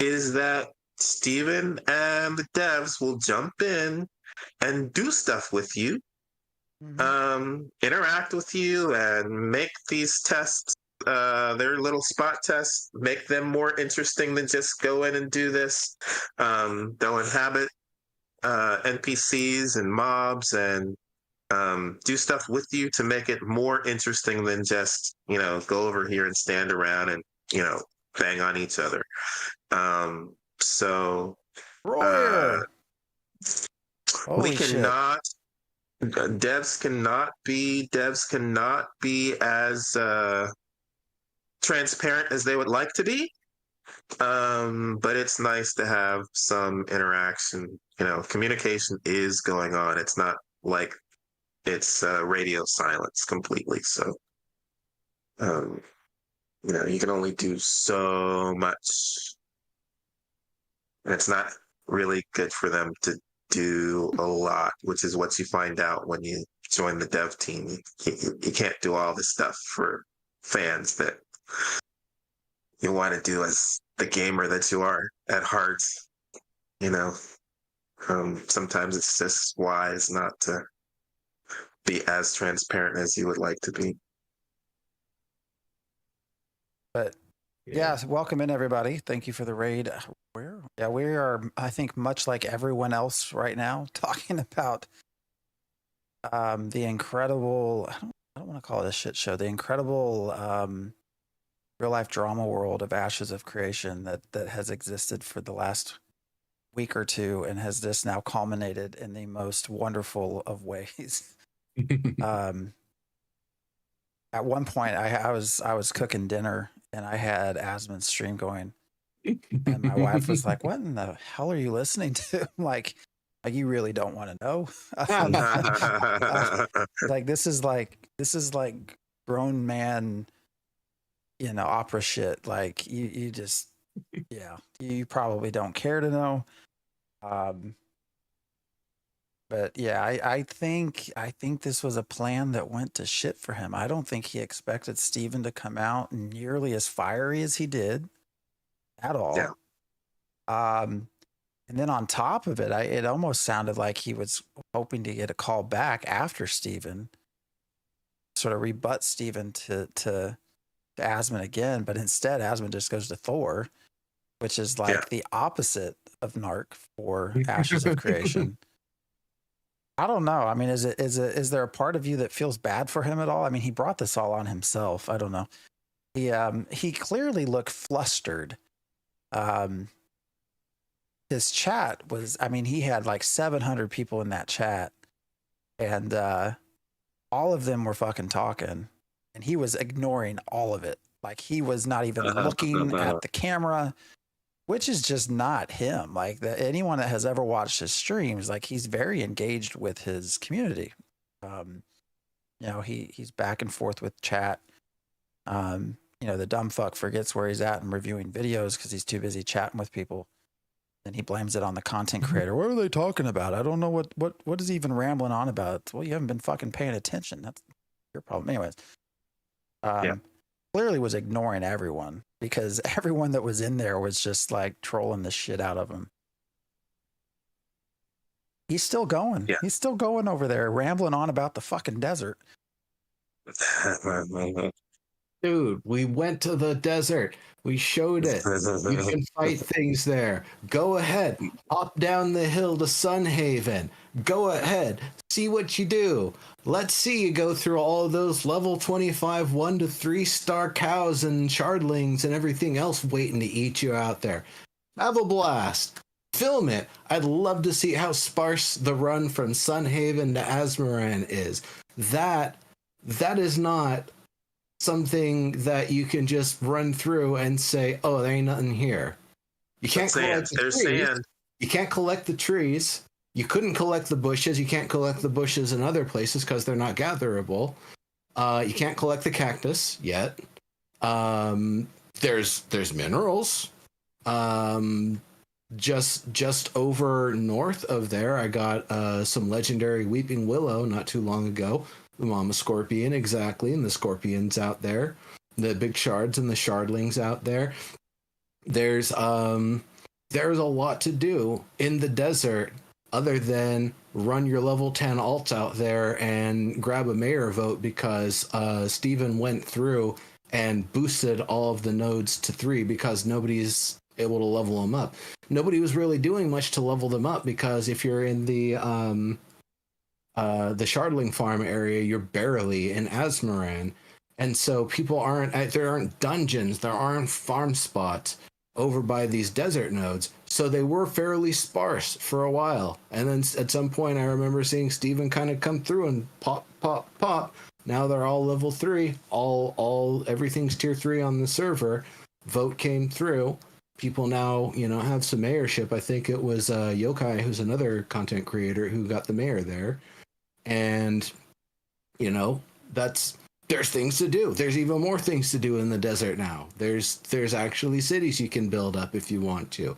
is that Steven and the devs will jump in and do stuff with you. Interact with you and make these tests, their little spot tests, make them more interesting than just go in and do this. They'll inhabit NPCs and mobs and do stuff with you to make it more interesting than just, you know, go over here and stand around and, you know, bang on each other. So we cannot. Devs cannot be as transparent as they would like to be, but it's nice to have some interaction. You know, communication is going on. It's not like it's radio silence completely. So, you know, you can only do so much, and it's not really good for them to do a lot, which is what you find out when you join the dev team. You can't do all this stuff for fans that you want to do as the gamer that you are at heart. You know, sometimes it's just wise not to be as transparent as you would like to be. But yeah, welcome in everybody. Thank you for the raid. We are, I think, much like everyone else right now, talking about the incredible, I don't want to call it a shit show, the incredible real life drama world of Ashes of Creation that has existed for the last week or two and has just now culminated in the most wonderful of ways. At one point, I was cooking dinner and I had Asmon's stream going, and my wife was like, "What in the hell are you listening to?" like you really don't want to know. Like this is like grown man, opera shit. Like you just, yeah, you probably don't care to know. But yeah, I think this was a plan that went to shit for him. I don't think he expected Steven to come out nearly as fiery as he did at all. Yeah. And then on top of it, it almost sounded like he was hoping to get a call back after Steven, sort of rebut Steven to Asmon again, but instead Asmon just goes to Thor, which is like the opposite of Narc for Ashes of Creation. I don't know. I mean, is there a part of you that feels bad for him at all? I mean, he brought this all on himself. I don't know. He clearly looked flustered. His chat was, I mean, he had like 700 people in that chat, and all of them were fucking talking, and he was ignoring all of it. Like he was not even looking at the camera, which is just not him. Like anyone that has ever watched his streams, like he's very engaged with his community. He's back and forth with chat. The dumb fuck forgets where he's at and reviewing videos because he's too busy chatting with people. And he blames it on the content creator. What are they talking about? I don't know what is he even rambling on about. Well, you haven't been fucking paying attention. That's your problem. Anyways. Clearly was ignoring everyone because everyone that was in there was just like trolling the shit out of him. He's still going. Yeah. He's still going over there, rambling on about the fucking desert. Dude, we went to the desert. We showed it. You can fight things there. Go ahead. Hop down the hill to Sunhaven. Go ahead. See what you do. Let's see you go through all of those level 25 1 to 3 star cows and shardlings and everything else waiting to eat you out there. Have a blast. Film it. I'd love to see how sparse the run from Sunhaven to Asmon is. That is not something that you can just run through and say, "Oh, there ain't nothing here." You can't collect the trees. You can't collect the trees. You couldn't collect the bushes. You can't collect the bushes in other places because they're not gatherable. You can't collect the cactus yet. There's minerals. Just over north of there, I got some legendary weeping willow not too long ago. The mama scorpion, exactly, and the scorpions out there, the big shards and the shardlings out there. There's a lot to do in the desert other than run your level 10 alts out there and grab a mayor vote because Steven went through and boosted all of the nodes to 3 because nobody's able to level them up. Nobody was really doing much to level them up because if you're in the Shardling farm area, you're barely in Asmon, and so people there aren't dungeons, there aren't farm spots over by these desert nodes, so they were fairly sparse for a while. And then at some point, I remember seeing Steven kind of come through and pop. Now they're all level 3. Everything's tier 3 on the server. Vote came through. People now, have some mayorship. I think it was Yokai, who's another content creator, who got the mayor there. And, there's things to do. There's even more things to do in the desert now. There's actually cities you can build up if you want to.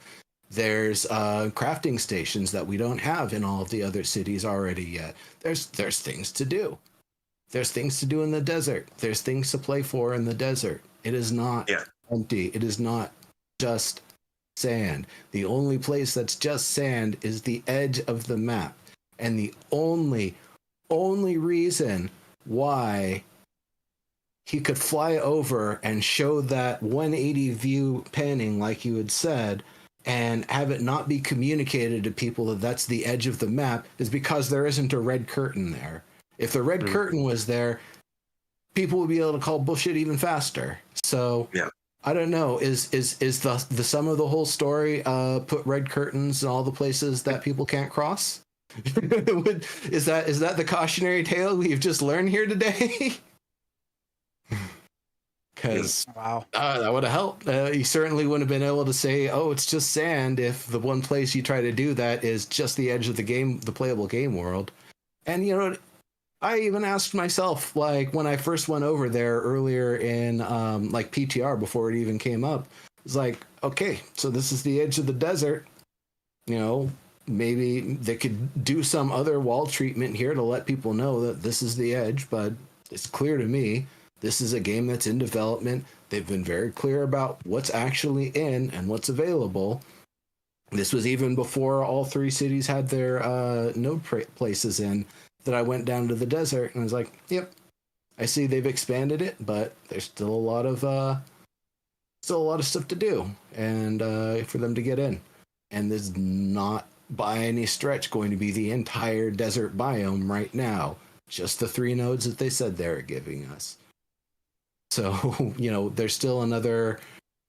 There's crafting stations that we don't have in all of the other cities already yet. There's things to do. There's things to do in the desert. There's things to play for in the desert. It is not empty. It is not just sand. The only place that's just sand is the edge of the map. And the only reason why he could fly over and show that 180 view panning like you had said and have it not be communicated to people that that's the edge of the map is because there isn't a red curtain there. If the red curtain was there, people would be able to call bullshit even faster. So I don't know. Is the sum of the whole story put red curtains in all the places that people can't cross? Is that the cautionary tale we've just learned here today? Because Wow. that would have helped. You certainly wouldn't have been able to say, "Oh, it's just sand," if the one place you try to do that is just the edge of the game, the playable game world. And you know, I even asked myself, like when I first went over there earlier in like PTR before it even came up, it's like, okay, so this is the edge of the desert. You know, maybe they could do some other wall treatment here to let people know that this is the edge, but it's clear to me this is a game that's in development. They've been very clear about what's actually in and what's available. This was even before all three cities had their node places in, that I went down to the desert and was like, yep, I see they've expanded it, but there's still a lot of stuff to do and for them to get in. And there's not by any stretch going to be the entire desert biome right now. Just the 3 nodes that they said they're giving us. So, you know, there's still another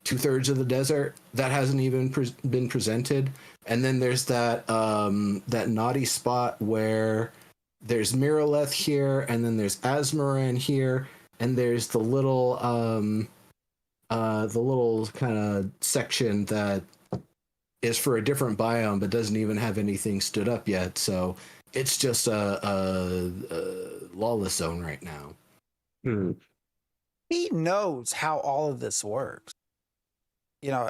2/3 of the desert that hasn't even been presented. And then there's that naughty spot where there's Miraleth here, and then there's Asmon here, and there's the little kind of section that is for a different biome but doesn't even have anything stood up yet. So it's just a lawless zone right now. He knows how all of this works. You know,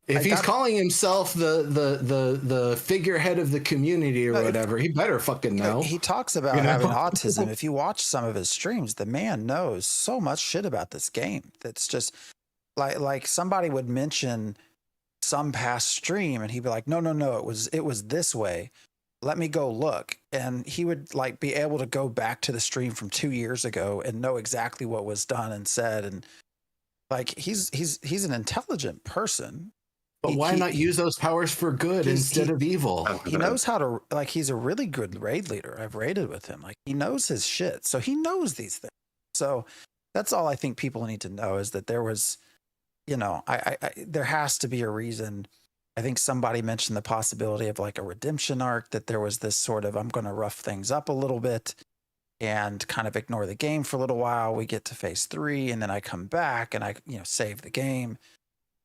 if he's calling himself the figurehead of the community or whatever, he better fucking know. He talks about having autism. If you watch some of his streams, the man knows so much shit about this game. That's just like somebody would mention some past stream and he'd be like, no, it was this way. Let me go look. And he would like be able to go back to the stream from 2 years ago and know exactly what was done and said. And like, he's an intelligent person. But why not use those powers for good instead of evil? He knows how to, like, he's a really good raid leader. I've raided with him. Like, he knows his shit. So he knows these things. So that's all I think people need to know is that there was, you know, there has to be a reason. I think somebody mentioned the possibility of like a redemption arc, that there was this sort of, I'm going to rough things up a little bit and kind of ignore the game for a little while. We get to phase 3 and then I come back and I, you know, save the game.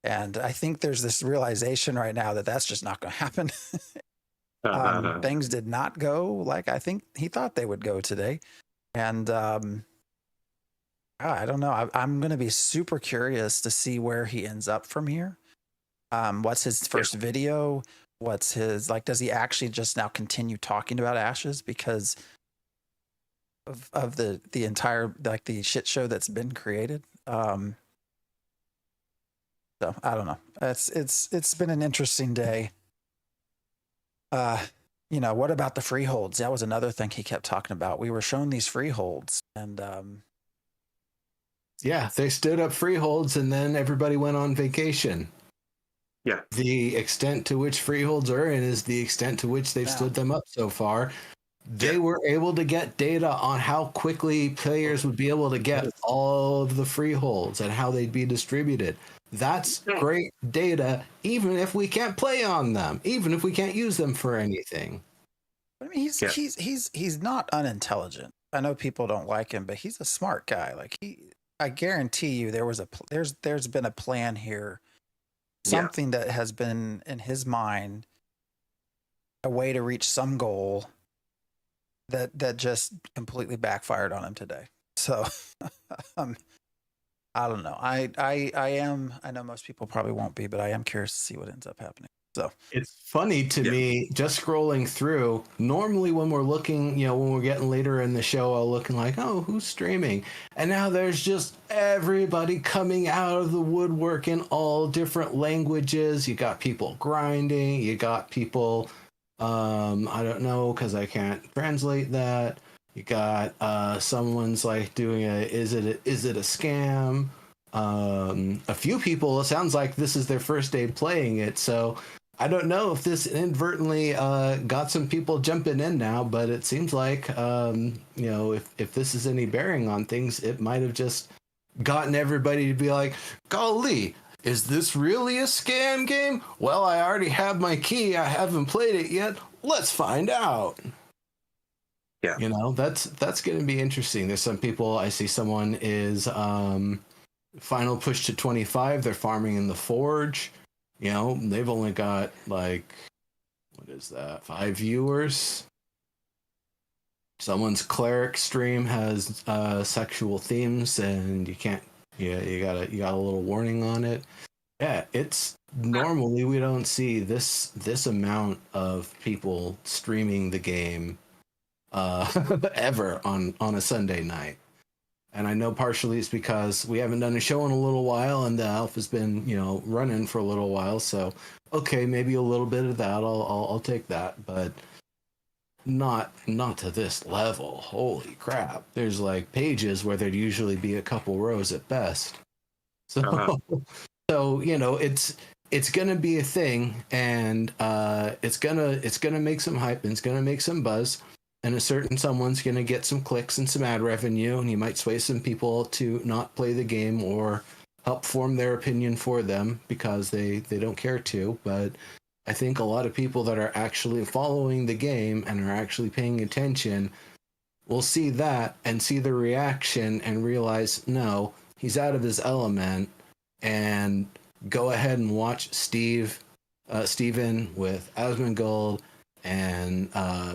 And I think there's this realization right now that that's just not going to happen. Things did not go like I think he thought they would go today. And I don't know. I'm going to be super curious to see where he ends up from here. What's his first video? What's his, like, does he actually just now continue talking about Ashes because of the entire, like, the shit show that's been created? So I don't know. It's been an interesting day. You know, what about the freeholds? That was another thing he kept talking about. We were shown these freeholds and yeah, they stood up freeholds and then everybody went on vacation. Yeah. The extent to which freeholds are in is the extent to which they've stood them up so far. They were able to get data on how quickly players would be able to get all of the freeholds and how they'd be distributed. That's great data, even if we can't play on them, even if we can't use them for anything. I mean, he's not unintelligent. I know people don't like him, but he's a smart guy. Like I guarantee you, there's been a plan here. Something that has been in his mind, a way to reach some goal that just completely backfired on him today. So I don't know. I know most people probably won't be, but I am curious to see what ends up happening. So it's funny to me, just scrolling through. Normally when we're looking, you know, when we're getting later in the show, I'll looking like, oh, who's streaming? And now there's just everybody coming out of the woodwork in all different languages. You got people grinding, you got people, I don't know, because I can't translate that. You got someone's like doing is it a scam? A few people, it sounds like this is their first day playing it, so I don't know if this inadvertently got some people jumping in now, but it seems like, you know, if this is any bearing on things, it might have just gotten everybody to be like, golly, is this really a scam game? Well, I already have my key. I haven't played it yet. Let's find out. Yeah. You know, that's going to be interesting. There's some people, I see someone is final push to 25. They're farming in the Forge. You know, they've only got like, what is that, 5 viewers. Someone's cleric stream has sexual themes, and you can't. Yeah, you got a little warning on it. Yeah, it's normally we don't see this amount of people streaming the game ever on a Sunday night. And I know partially it's because we haven't done a show in a little while, and the alpha's been, you know, running for a little while. So, okay, maybe a little bit of that. I'll take that, but not to this level. Holy crap! There's like pages where there'd usually be a couple rows at best. So, so you know, it's gonna be a thing, and it's gonna make some hype, and it's gonna make some buzz. And a certain someone's going to get some clicks and some ad revenue, and you might sway some people to not play the game or help form their opinion for them because they don't care to. But I think a lot of people that are actually following the game and are actually paying attention will see that and see the reaction and realize, no, he's out of his element, and go ahead and watch Steven with Asmongold and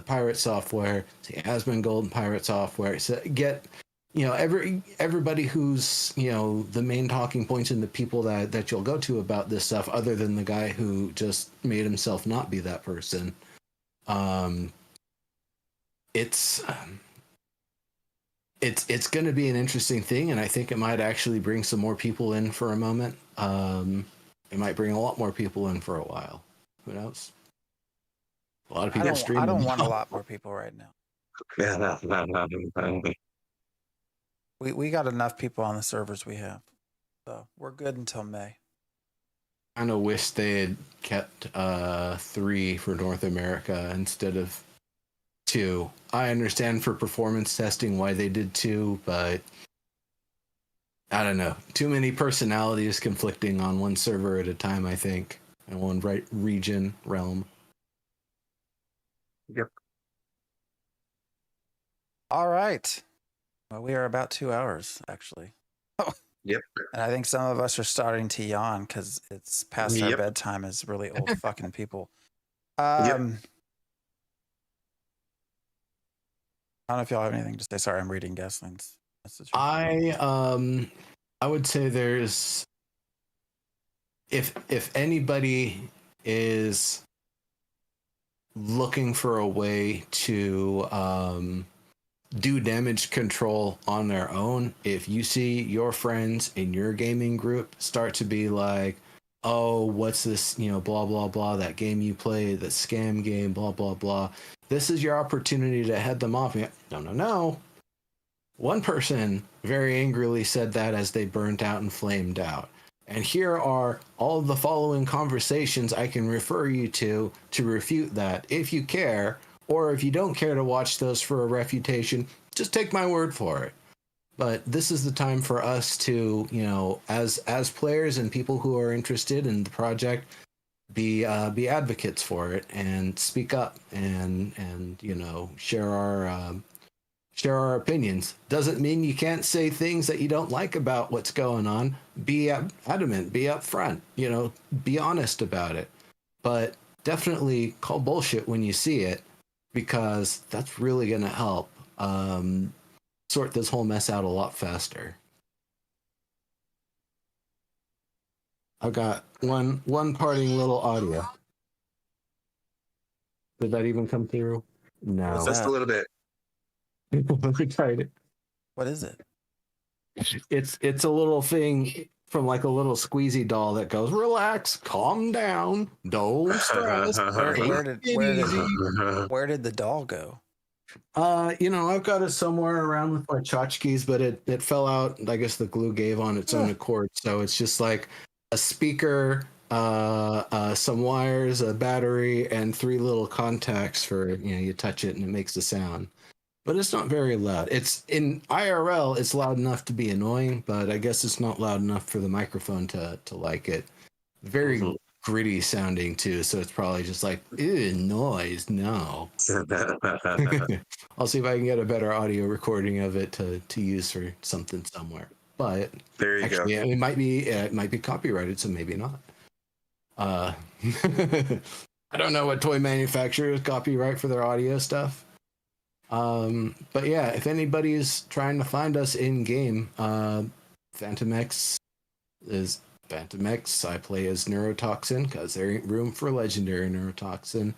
Pirate Software, see Asmongold and Pirate Software. So get, you know, everybody who's, you know, the main talking points and the people that you'll go to about this stuff, other than the guy who just made himself not be that person. It's going to be an interesting thing, and I think it might actually bring some more people in for a moment. It might bring a lot more people in for a while. Who knows? A lot of people streaming. I don't want a lot more people right now. We got enough people on the servers we have, so we're good until May. I kind of wish they had kept 3 for North America instead of 2. I understand for performance testing why they did 2, but I don't know. Too many personalities conflicting on one server at a time, I think, and one region, realm. Yep. All right. Well, we are about 2 hours, actually. Yep. And I think some of us are starting to yawn because it's past our Yep. bedtime as really old fucking people. Yep. I don't know if y'all have anything to say. Sorry, I'm reading Gasline's message. I would say there's, if anybody is looking for a way to do damage control on their own, if you see your friends in your gaming group start to be like, oh, what's this, you know, blah blah blah, that game you play, that scam game, blah blah blah, this is your opportunity to head them off. No. One person very angrily said that as they burnt out and flamed out. And here are all of the following conversations I can refer you to refute that, if you care, or if you don't care to watch those for a refutation, just take my word for it. But this is the time for us to, you know, as players and people who are interested in the project, be advocates for it and speak up and you know, share our opinions. Doesn't mean you can't say things that you don't like about what's going on. Be adamant, be upfront, you know, be honest about it. But definitely call bullshit when you see it, because that's really going to help sort this whole mess out a lot faster. I've got one parting little audio. Did that even come through? No. Just a little bit. I tried it. What is it? It's a little thing from like a little squeezy doll that goes, relax, calm down, don't stress. Where did the doll go? You know, I've got it somewhere around with my tchotchkes, but it fell out. I guess the glue gave on its own accord. So it's just like a speaker, some wires, a battery, and 3 little contacts for, you know, you touch it and it makes a sound. but it's not very loud. It's in IRL, it's loud enough to be annoying, but I guess it's not loud enough for the microphone to like it. Very Mhm. gritty sounding too, so it's probably just like, ew, noise, no. I'll see if I can get a better audio recording of it to use for something somewhere. But There you actually, go. yeah, it might be copyrighted, so maybe not. I don't know what toy manufacturers copyright for their audio stuff. But yeah, if anybody is trying to find us in game, Phantom X is Phantom X. I play as Neurotoxin because there ain't room for legendary Neurotoxin.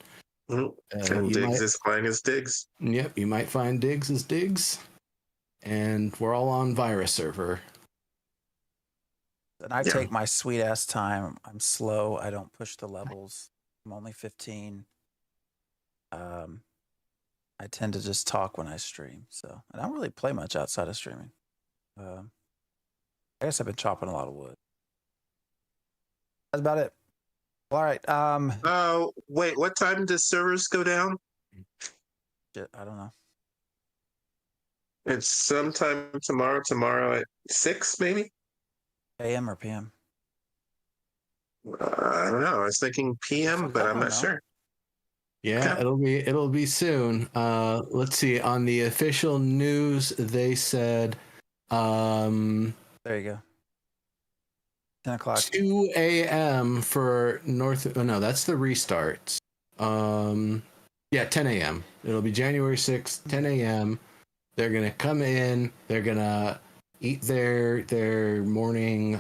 Mhm. And You Diggs might, is playing his Diggs. yep, you might find Diggs as Diggs, and we're all on Vyra server. And I Yeah. take my sweet ass time. I'm slow. I don't push the levels. I'm only 15. I tend to just talk when I stream. So, and I don't really play much outside of streaming. I guess I've been chopping a lot of wood. That's about it. All right. Oh, wait, what time does servers go down? Shit, I don't know. It's sometime tomorrow at 6, maybe? AM or PM? I don't know. I was thinking PM, Fuck, but I I'm don't not know. sure. Yeah, Okay. it'll be soon. Let's see. On the official news, they said There you go. 10 o'clock. 2 a.m. for North. Oh no, that's the restarts. Yeah, 10 a.m. It'll be January 6th, 10 a.m. They're gonna come in. They're gonna eat their morning.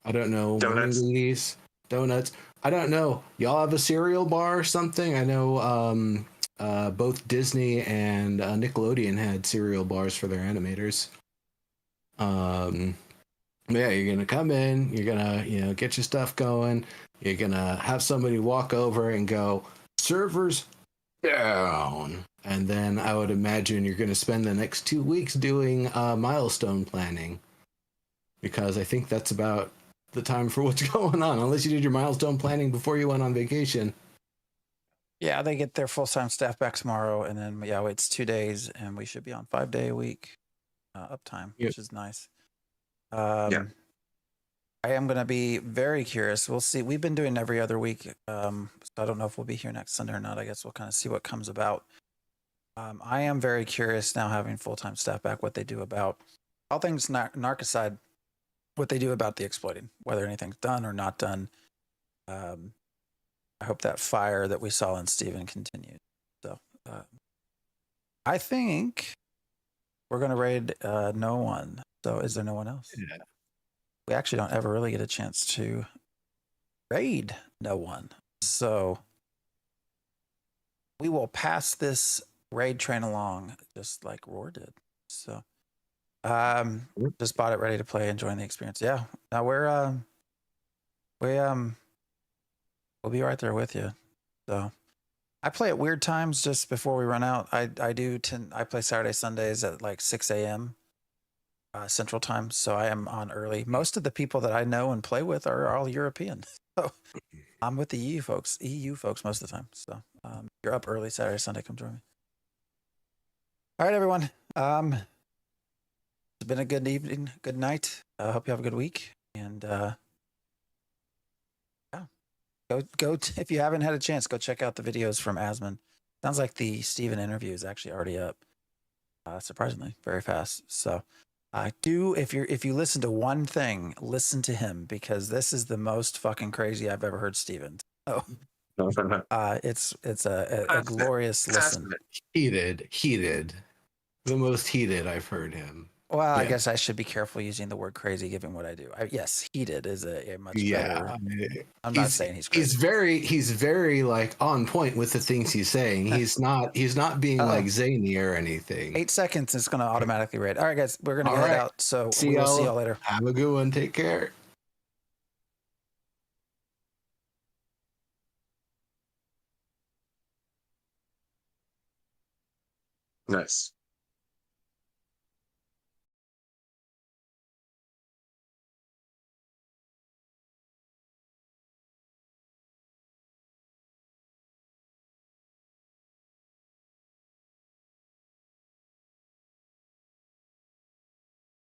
I don't know, morning Donuts. goodies, donuts. I don't know. Y'all have a cereal bar or something? I know. Both Disney and Nickelodeon had cereal bars for their animators. Yeah, you're gonna come in, you're gonna, get your stuff going, you're gonna have somebody walk over and go, servers down. And then I would imagine you're gonna spend the next 2 weeks doing milestone planning. Because I think that's about the time for what's going on, unless you did your milestone planning before you went on vacation. Yeah, they get their full-time staff back tomorrow, and then it's 2 days, and we should be on 5-day a week uptime, Yep. which is nice. Yeah. I am going to be very curious. We'll see. We've been doing every other week, so I don't know if we'll be here next Sunday or not. I guess we'll kind of see what comes about. I am very curious now, having full-time staff back, what they do about all things Narc aside, what they do about the exploiting, whether anything's done or not done. I hope that fire that we saw in Steven continues. So I think we're going to raid no one. So is there no one else? Yeah. We actually don't ever really get a chance to raid no one. So we will pass this raid train along just like Roar did. So just bought it ready to play, enjoying the experience. Yeah. Now we'll be right there with you. So I play at weird times just before we run out. I play Saturday, Sundays at like 6 a.m. Central Time, so I am on early. Most of the people that I know and play with are all European, so I'm with the EU folks most of the time. So you're up early Saturday, Sunday. Come join me. All right, everyone. It's been a good evening, good night. I hope you have a good week, and yeah, go if you haven't had a chance, go check out the videos from Asmon. Sounds like the Steven interview is actually already up. Surprisingly, very fast. So. If you listen to one thing, listen to him, because this is the most fucking crazy I've ever heard Steven. Oh, it's a glorious listen. Heated. The most heated I've heard him. Well, I Yeah. guess I should be careful using the word crazy, given what I do. Yes, heated is a much better. I mean, I'm not saying he's crazy. He's very like on point with the things he's saying. He's not being like zany or anything. 8 seconds, it's gonna automatically rate. All right, guys, we're gonna head out. So we will see y'all later. Have a good one. Take care. Nice.